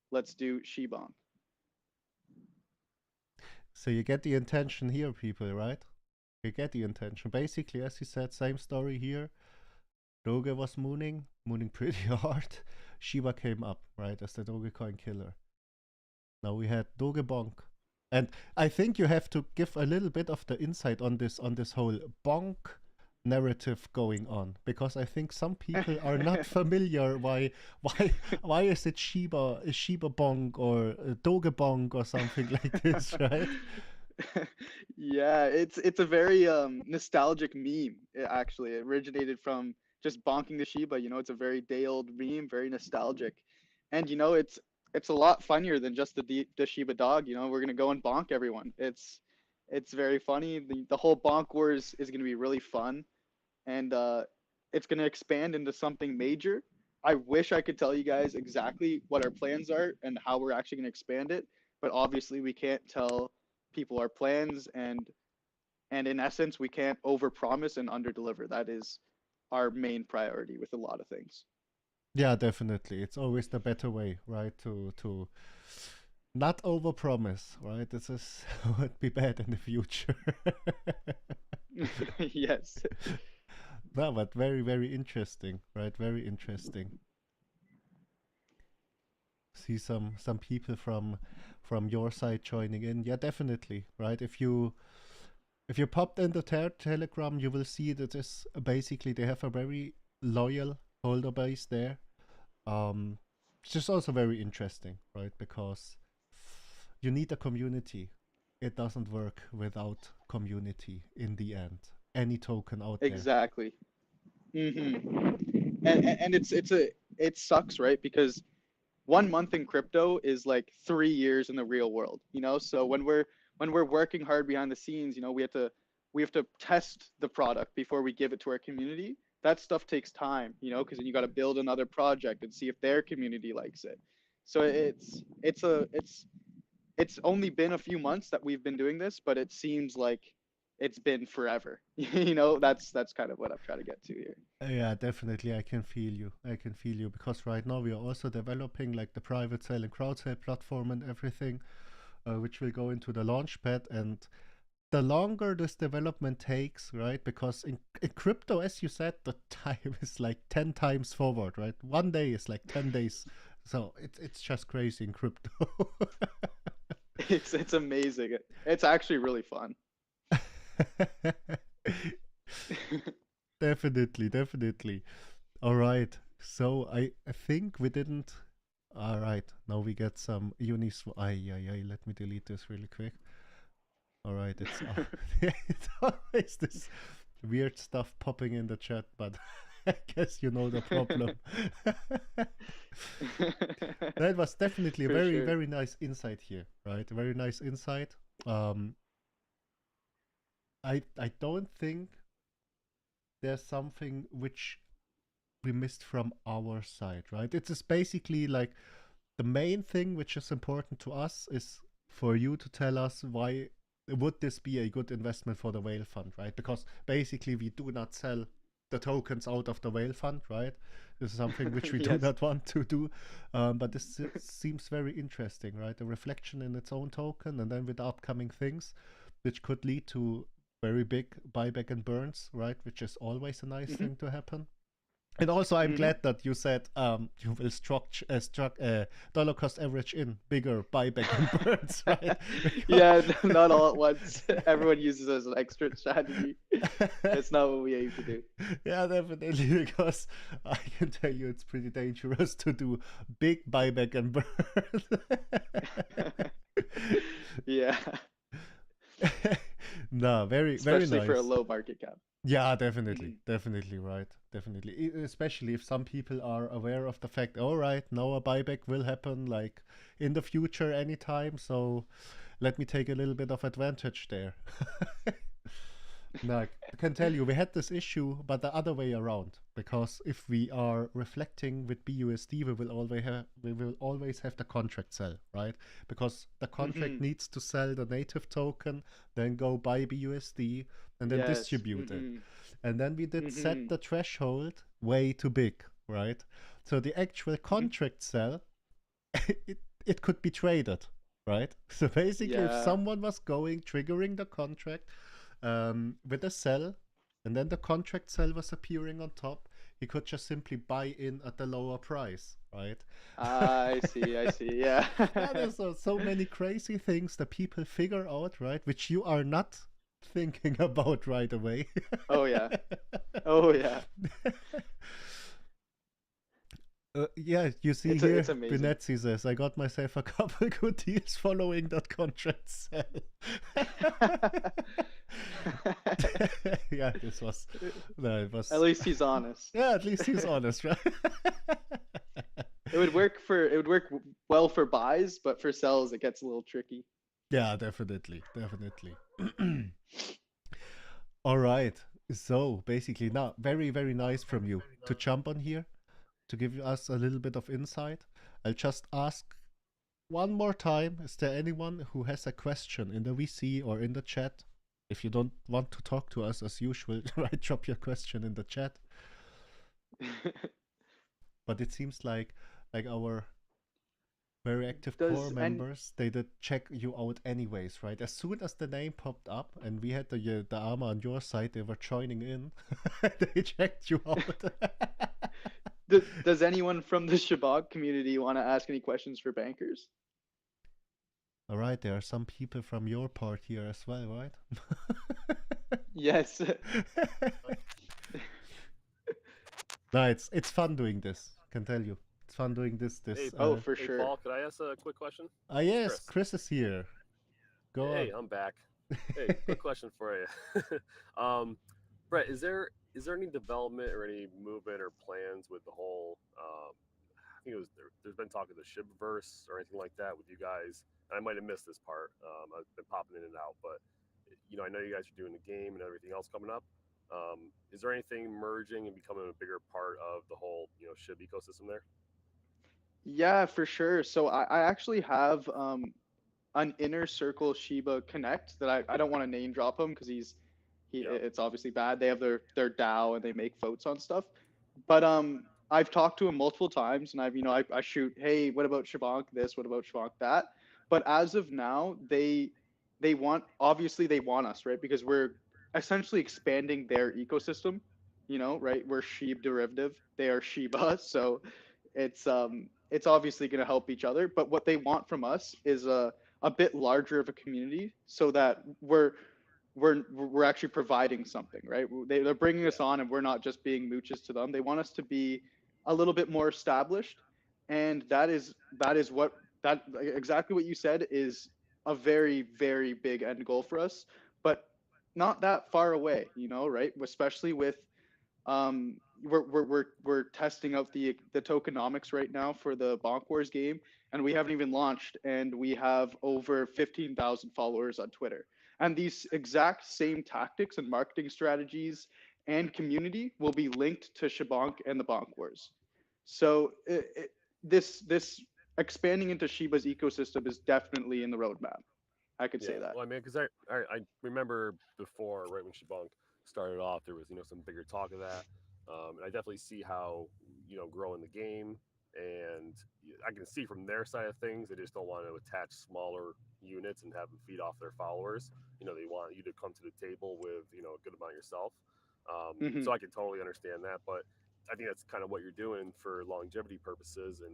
Let's do Shibonk. So you get the intention here, people, right? You get the intention. Basically, as you said, same story here. Doge was mooning pretty hard. Shiba came up, right, as the Dogecoin killer. Now we had Dogebonk. And I think you have to give a little bit of the insight on this whole bonk narrative going on, because I think some people are not familiar why is it Shiba bonk or Doge bonk or something like this, right? Yeah, it's a very nostalgic meme. Actually, it originated from just bonking the Shiba. It's a very day old meme, very nostalgic, and it's a lot funnier than just the Shiba dog. We're gonna go and bonk everyone. It's very funny. The whole bonk wars is gonna be really fun, and it's gonna expand into something major. I wish I could tell you guys exactly what our plans are and how we're actually gonna expand it, but obviously we can't tell people our plans, and in essence we can't overpromise and underdeliver. That is our main priority with a lot of things. Yeah, definitely. It's always the better way, right? To not overpromise, right? This is would be bad in the future. Yes. No, but very, very interesting, right? Very interesting. See some people from your side joining in. Yeah, definitely, right? If you popped into Telegram, you will see that this basically they have a very loyal holder base there. It's just also very interesting, right? Because you need a community. It doesn't work without community in the end. Any token out there. Exactly. And it sucks, right? Because 1 month in crypto is like 3 years in the real world, So when we're working hard behind the scenes, we have to test the product before we give it to our community. that stuff takes time, you know, because then you got to build another project and see if their community likes it. So it's only been a few months that we've been doing this, but it seems like it's been forever. You know, that's kind of what I'm trying to get to here. Yeah, definitely. I can feel you. I can feel you because right now we are also developing like the private sale and crowd sale platform and everything, which will go into the launchpad. And the longer this development takes, right? Because in crypto, as you said, the time is like 10 times forward, right? One day is like 10 days. So it's just crazy in crypto. It's amazing. It's actually really fun. Definitely, definitely. All right. So I think we didn't. All right. Now we get some Uniswap. Ay. Let me delete this really quick. All right. It's always this weird stuff popping in the chat, but I guess you know the problem. That was definitely a For very, sure. very nice insight here, right? A very nice insight. I don't think there's something which we missed from our side, right? It is basically like the main thing which is important to us is for you to tell us why would this be a good investment for the whale fund, right? Because basically we do not sell the tokens out of the whale fund, right? This is something which we do Yes. not want to do. But this seems very interesting, right? A reflection in its own token, and then with the upcoming things, which could lead to very big buyback and burns, right? Which is always a nice Mhm. thing to happen. And also, I'm Mhm. glad that you said you will struck dollar cost average in bigger buyback and burns, right? Yeah, not all at once. Everyone uses it as an extra strategy. That's not what we aim to do. Yeah, definitely, because I can tell you it's pretty dangerous to do big buyback and burn. Yeah, No, very, very especially for a nice. low market cap. Yeah, definitely, Mhm. definitely right, definitely. Especially if some people are aware of the fact, all right, now a buyback will happen like in the future anytime, so let me take a little bit of advantage there. No, I can tell you, we had this issue, but the other way around. Because if we are reflecting with BUSD, we will always have the contract sell, right? Because the contract Mhm. needs to sell the native token, then go buy BUSD, and then Yes. distribute it. Mhm. And then we did set Mhm. the threshold way too big, right? So the actual Mhm. contract sell, it could be traded, right? So basically, if Yeah. someone was triggering the contract with a sell, and then the contract sell was appearing on top, he could just simply buy in at the lower price, right? I see. I see. Yeah. Yeah, there's so many crazy things that people figure out, right? Which you are not thinking about right away. Oh yeah. Oh yeah. Yeah, you see here, It's amazing. Benetzi says, I got myself a couple good deals following that contract sell. Yeah, this was, no, it was, At least he's honest. yeah, at least he's honest, right? It would work well for buys, but for sells it gets a little tricky. Yeah, definitely, definitely. All right. So basically, now very, very nice from you to jump on here to give us a little bit of insight. I'll just ask one more time. Is there anyone who has a question in the VC or in the chat? If you don't want to talk to us as usual, right, drop your question in the chat. But it seems like our very active core Does and members, they did check you out anyways, right? As soon as the name popped up and we had the armor on your side, they were joining in. They checked you out. does anyone from the Shibonk community want to ask any questions for bankers? All right, there are some people from your part here as well, right? Yes. No, it's fun doing this. Can tell you, it's fun doing this. Hey, Oh, for hey, sure. Paul, could I ask a quick question? Yes, Chris. Chris is here. Go Hey, on. I'm back. Hey, quick question for you. Brett, is there any development or any movement or plans with the whole? I think it was there's been talk of the Shibverse or anything like that with you guys. And I might have missed this part. I've been popping in and out, but I know you guys are doing the game and everything else coming up. Is there anything merging and becoming a bigger part of the whole SHIB ecosystem there? Yeah, for sure. So I actually have an inner circle Shiba Connect that I don't want to name drop him because Yeah. it's obviously bad. They have their DAO and they make votes on stuff. But I've talked to him multiple times and I shoot, hey, what about Shibonk this? What about Shibonk that? But as of now, they want, obviously they want us, right? Because we're essentially expanding their ecosystem, right? We're Sheeb derivative. They are Shiba, so it's obviously going to help each other. But what they want from us is a bit larger of a community so that we're actually providing something, right? They're bringing us on and we're not just being mooches to them. They want us to be a little bit more established, and that is what that exactly what you said is a very very big end goal for us, but not that far away, right? Especially with we're testing out the tokenomics right now for the Bonk Wars game, and we haven't even launched, and we have over 15,000 followers on Twitter. And these exact same tactics and marketing strategies and community will be linked to Shibonk and the Bonk Wars. So this expanding into Shiba's ecosystem is definitely in the roadmap. I could say Yeah, that. well, I mean, because I remember before, right when Shibunk started off, there was some bigger talk of that, and I definitely see how growing the game, and I can see from their side of things, they just don't want to attach smaller units and have them feed off their followers. They want you to come to the table with a good amount yourself. Hmm. So I can totally understand that, but I think that's kind of what you're doing for longevity purposes, and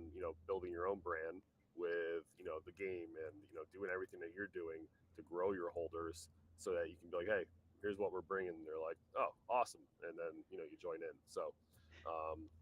building your own brand with the game, and doing everything that you're doing to grow your holders so that you can be like, hey, here's what we're bringing, and they're like, oh, awesome, and then you join in. So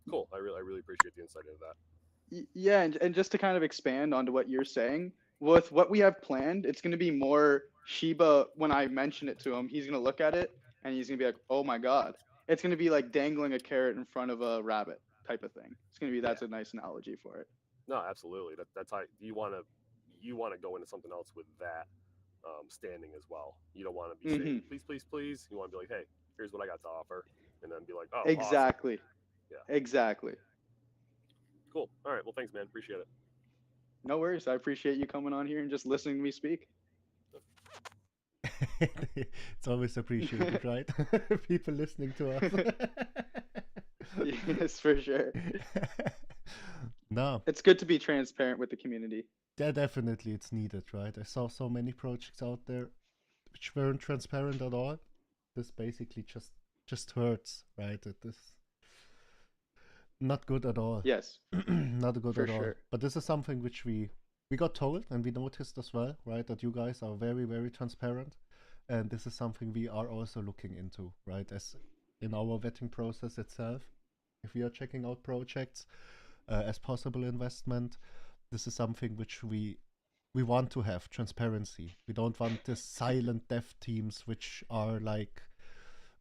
cool. I really appreciate the insight into that. Yeah, and just to kind of expand onto what you're saying, with what we have planned, it's going to be more Shiba. When I mention it to him, he's going to look at it and he's going to be like, "Oh my God!" It's going to be like dangling a carrot in front of a rabbit type of thing. It's going to be Yeah, that's a nice analogy for it. no, absolutely. That's how you want to go into something else with that standing as well. You don't want to be saying Hmm. please, please, please. You want to be like, hey, here's what I got to offer, and then be like, oh, awesome. Exactly. Yeah, Exactly. cool. All right, well, thanks, man. Appreciate it. No worries. I appreciate you coming on here and just listening to me speak. It's always appreciated, right? People listening to us. Yes, for sure. No, It's good to be transparent with the community. yeah, definitely it's needed, right? I saw so many projects out there which weren't transparent at all. This basically just hurts, right? It is not good at all. Yes, Not good for at all. sure. But this is something which we got told and we noticed as well, right? That you guys are very, very transparent. And this is something we are also looking into, right? As in our vetting process itself, if we are checking out projects as possible investment, this is something which we want to have transparency. We don't want this silent dev teams which are like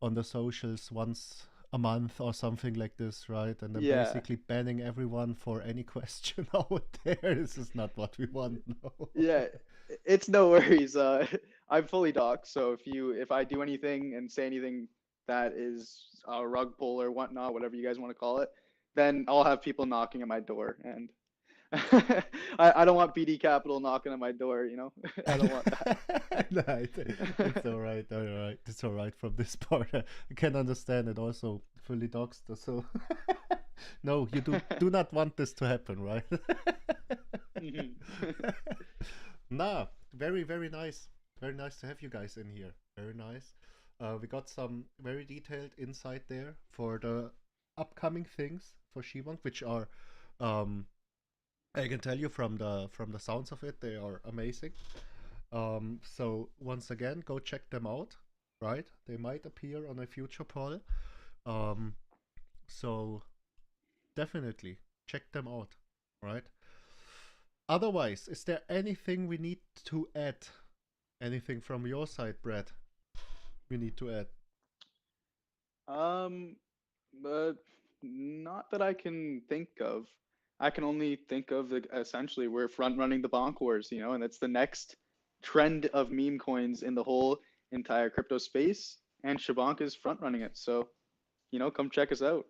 on the socials once a month or something like this, right? And then Yeah. basically banning everyone for any question out there. This is not what we want, no. Yeah, it's no worries. I'm fully docked, so if I do anything and say anything that is a rug pull or whatnot, whatever you guys want to call it, then I'll have people knocking at my door, and I don't want BD Capital knocking at my door. I don't want that. No, it's all right, all right. It's all right from this part. I can understand it also fully doxed. So no, you do not want this to happen, right? Mhm. Nah, very, very nice. Very nice to have you guys in here. Very nice. We got some very detailed insight there for the upcoming things for Shibonk, which are, um, I can tell you from the sounds of it, they are amazing. So once again, go check them out. Right, they might appear on a future poll. Um, so definitely check them out. Right. Otherwise, is there anything we need to add? Anything from your side, Brad? We need to add. Um, but not that I can think of. I can only think of essentially we're front running the bonk wars, and that's the next trend of meme coins in the whole entire crypto space. and Shibonk is front running it. So, come check us out.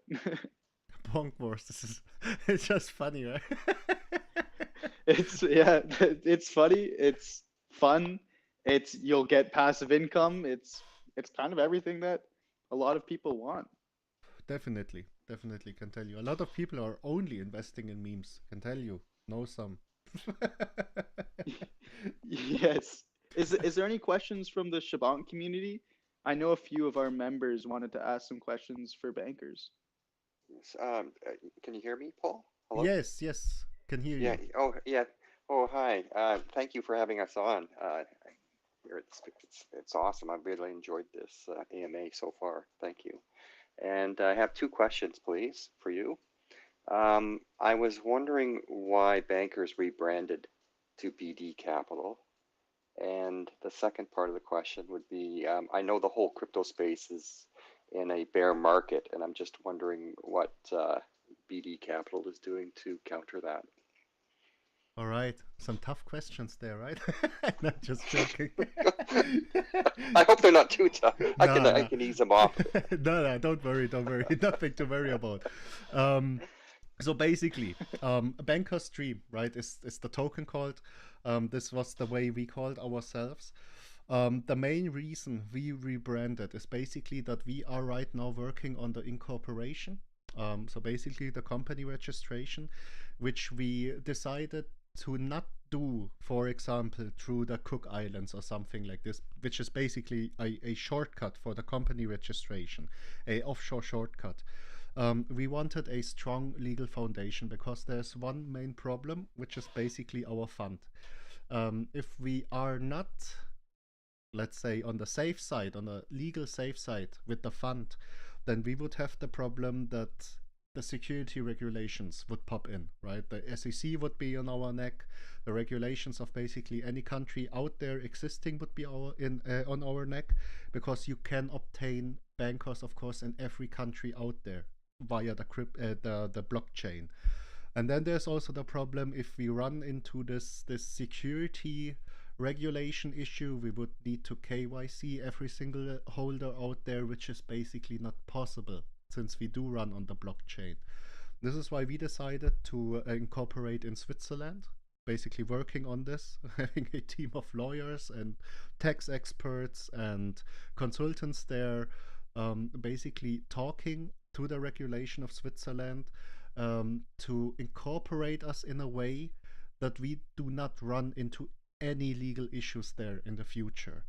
Bonk Wars. This is it's just funny, right? It's funny. It's fun. You'll get passive income. It's kind of everything that a lot of people want. Definitely can tell you. A lot of people are only investing in memes. Can tell you. Know some. Yes. Is there any questions from the Shibonk community? I know a few of our members wanted to ask some questions for bankers. Yes, can you hear me, Paul? Hello? Yes, can hear Yeah. you. Oh, yeah. Oh, hi. Thank you for having us on. It's awesome. I've really enjoyed this AMA so far. Thank you. And I have two questions, please, for you. I was wondering why bankers rebranded to BD Capital. And the second part of the question would be, I know the whole crypto space is in a bear market, and I'm just wondering what BD Capital is doing to counter that. All right, some tough questions there, right? Not just joking. I hope they're not too tough. I No. can ease them off. No, don't worry. Nothing to worry about. So basically, Banker Stream, right, is the token called. This was the way we called ourselves. The main reason we rebranded is basically that we are right now working on the incorporation. So basically the company registration, which we decided to not do, for example, through the Cook Islands or something like this, which is basically a shortcut for the company registration, a offshore shortcut. We wanted a strong legal foundation because there's one main problem, which is basically our fund. If we are not, let's say, on the safe side, on the legal safe side with the fund, then we would have the problem that the security regulations would pop in, right? The SEC would be on our neck. The regulations of basically any country out there existing would be on our neck, because you can obtain bankers, of course, in every country out there via the blockchain. And then there's also the problem, if we run into this security regulation issue, we would need to KYC every single holder out there, which is basically not possible since we do run on the blockchain. This is why we decided to incorporate in Switzerland, basically working on this, having a team of lawyers and tax experts and consultants there, basically talking to the regulation of Switzerland to incorporate us in a way that we do not run into any legal issues there in the future.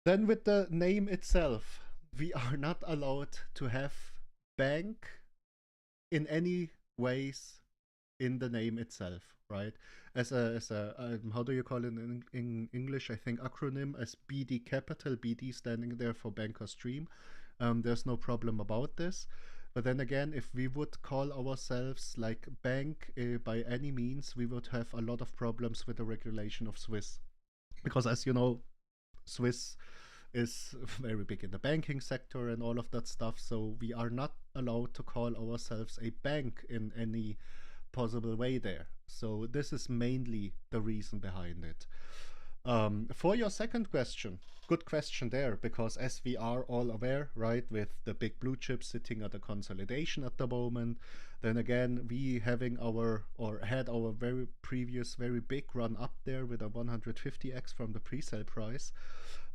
Then with the name itself, we are not allowed to have bank in any ways in the name itself, right? As a how do you call it in English? I think acronym as BD Capital, BD standing there for Banker Stream. There's no problem about this. But then again, if we would call ourselves like bank by any means, we would have a lot of problems with the regulation of Swiss. Because as you know, Swiss is very big in the banking sector and all of that stuff. So we are not allowed to call ourselves a bank in any possible way there. So this is mainly the reason behind it. For your second question, good question there, because as we are all aware, right, with the big blue chips sitting at the consolidation at the moment, then again, we had our very previous, very big run up there with a 150x from the pre-sale price.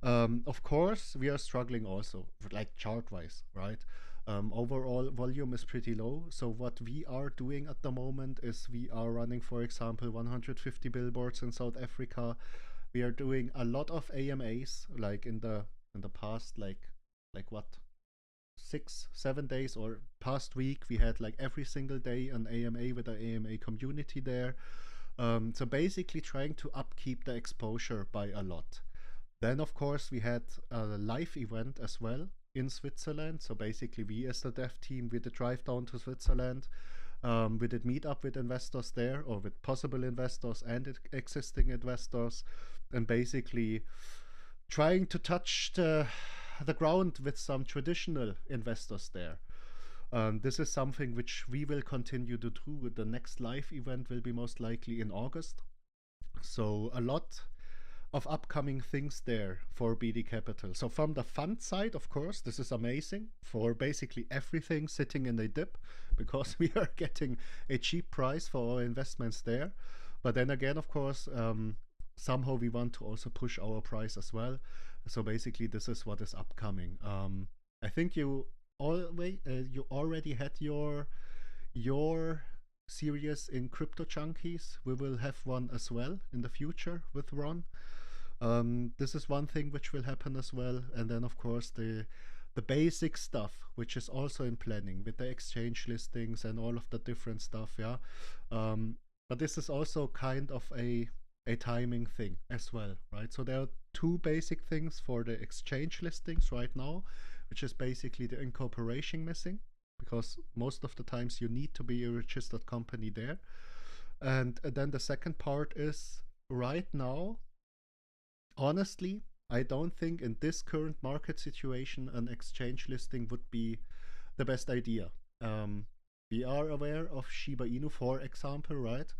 Of course, we are struggling also, like chart-wise, right? Overall volume is pretty low. So what we are doing at the moment is we are running, for example, 150 billboards in South Africa. We are doing a lot of AMAs, like in the past, like what, 6-7 days or past week, we had like every single day an AMA with the AMA community there. So basically trying to upkeep the exposure by a lot. Then of course we had a live event as well in Switzerland. So basically we as the dev team, we did drive down to Switzerland. We did meet up with investors there, or with possible investors and existing investors, and basically trying to touch the ground with some traditional investors there. This is something which we will continue to do. The next live event will be most likely in August. So a lot of upcoming things there for BD Capital. So from the fund side, of course, this is amazing for basically everything sitting in a dip, because we are getting a cheap price for our investments there. But then again, of course, somehow we want to also push our price as well. So basically, this is what is upcoming. I think you already had your series in Crypto Junkies. We will have one as well in the future with Ron. This is one thing which will happen as well, and then of course the basic stuff, which is also in planning with the exchange listings and all of the different stuff. Yeah, but this is also kind of a timing thing as well, right? So there are two basic things for the exchange listings right now, which is basically the incorporation missing, because most of the times you need to be a registered company there. And then the second part is right now, honestly, I don't think in this current market situation an exchange listing would be the best idea. We are aware of Shiba Inu, for example, right?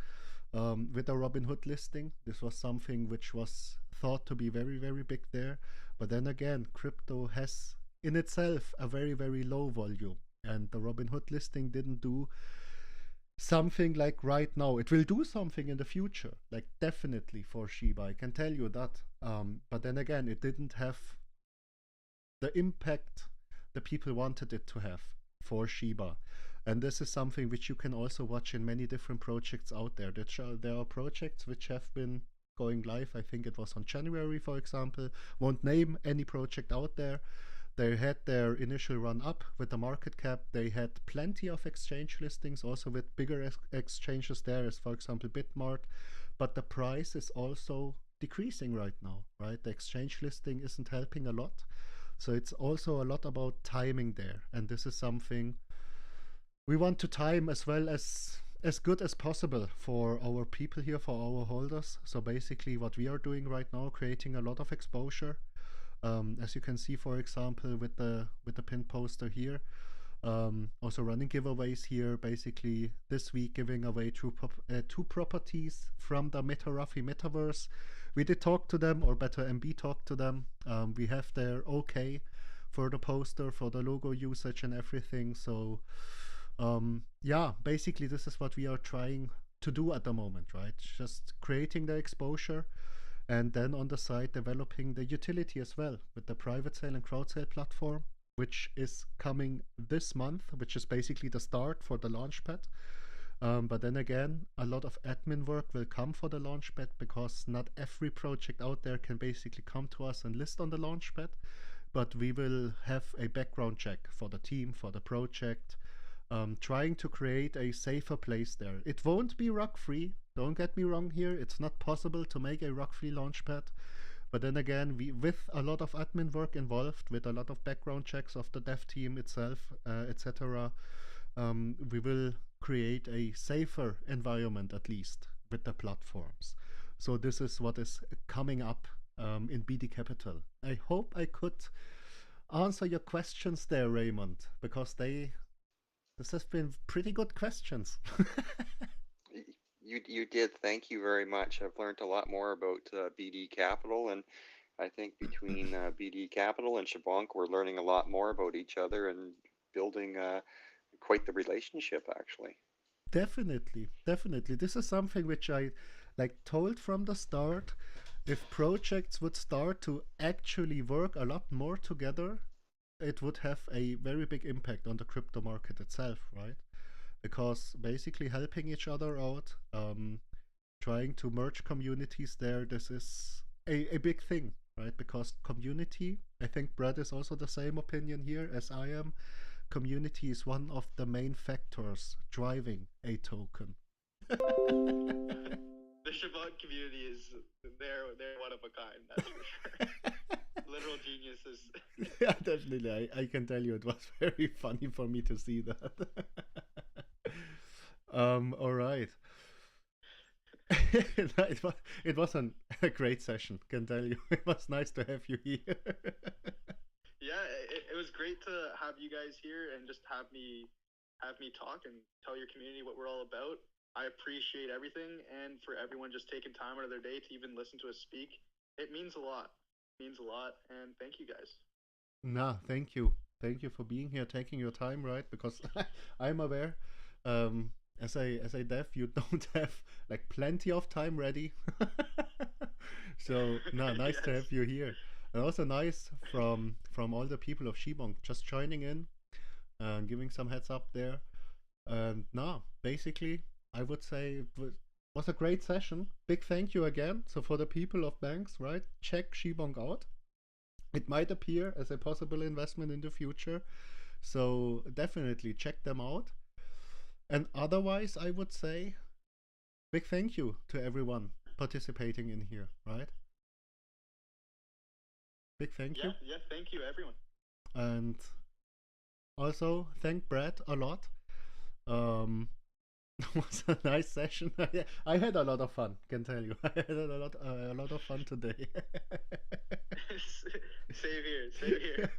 With the Robinhood listing, this was something which was thought to be very, very big there. But then again, crypto has in itself a very, very low volume. And the Robinhood listing didn't do something like right now. It will do something in the future, like definitely for Shiba, I can tell you that. But then again, it didn't have the impact the people wanted it to have for Shiba. And this is something which you can also watch in many different projects out there. There are projects which have been going live. I think it was on January, for example. Won't name any project out there. They had their initial run up with the market cap. They had plenty of exchange listings, also with bigger exchanges there, as for example Bitmart. But the price is also decreasing right now, right? The exchange listing isn't helping a lot. So it's also a lot about timing there. And this is something we want to time as well as good as possible for our people here, for our holders. So basically what we are doing right now, creating a lot of exposure. As you can see, for example, with the pin poster here, also running giveaways here. Basically, this week giving away two properties from the MetaRafi metaverse. We did talk to them, or better, MB talked to them. We have their okay for the poster, for the logo usage and everything. So, yeah, basically this is what we are trying to do at the moment, right? Just creating the exposure. And then on the side, developing the utility as well with the private sale and crowd sale platform, which is coming this month, which is basically the start for the launchpad. But then again, a lot of admin work will come for the launchpad, because not every project out there can basically come to us and list on the launchpad. But we will have a background check for the team, for the project, trying to create a safer place there. It won't be rug-free. Don't get me wrong here. It's not possible to make a rug-free launchpad. But then again, with a lot of admin work involved, with a lot of background checks of the dev team itself, etc., we will create a safer environment, at least with the platforms. So this is what is coming up in BD Capital. I hope I could answer your questions there, Raymond, because this has been pretty good questions. You did. Thank you very much. I've learned a lot more about BD Capital, and I think between BD Capital and Shibonk, we're learning a lot more about each other and building quite the relationship, actually. Definitely. This is something which I told from the start. If projects would start to actually work a lot more together, it would have a very big impact on the crypto market itself, right? Because basically helping each other out, trying to merge communities there, this is a big thing, right? Because community, I think Brad is also the same opinion here as I am. Community is one of the main factors driving a token. The Shibonk community is they're one of a kind, that's for sure. Literal geniuses. Yeah, definitely. I can tell you it was very funny for me to see that. All right. It was a great session, can tell you. It was nice to have you here. Yeah, it was great to have you guys here and just have me talk and tell your community what we're all about. I appreciate everything, and for everyone just taking time out of their day to even listen to us speak. It means a lot. Means a lot, and thank you guys. Nah, thank you. Thank you for being here, taking your time, right? Because I'm aware, as a dev, you don't have like plenty of time ready. So, nah, nice to Yes. have you here, and also nice from all the people of Shibonk just joining in and giving some heads up there. And nah, basically, I would say it was a great session. Big thank you again. So for the people of banks, right? Check Shibonk out. It might appear as a possible investment in the future. So definitely check them out. And otherwise, I would say big thank you to everyone participating in here, right? Big thank you. Yeah, thank you, everyone. And also thank Brad a lot. It was a nice session. I had a lot of fun, can tell you. I had a lot of fun today. Same here.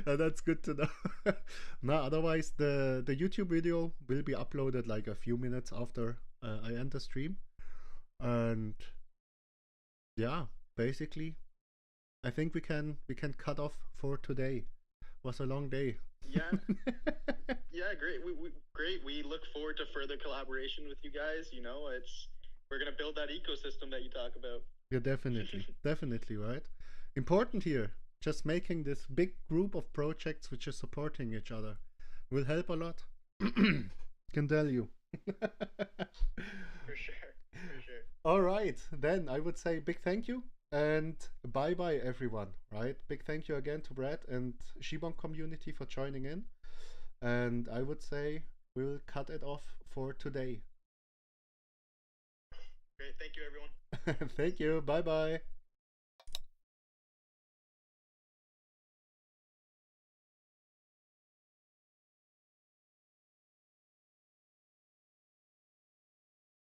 That's good to know. Now, otherwise, the YouTube video will be uploaded like a few minutes after I end the stream. And yeah, basically, I think we can cut off for today. It was a long day. Yeah. Yeah, great. Great. We look forward to further collaboration with you guys. You know, we're gonna build that ecosystem that you talk about. Yeah, definitely, right? Important here, just making this big group of projects which are supporting each other will help a lot. Can tell you. For sure. All right, then I would say big thank you and bye bye everyone, right? Big thank you again to Brad and Shibonk community for joining in. And I would say we'll cut it off for today. Great. Thank you, everyone. Thank you. Bye bye.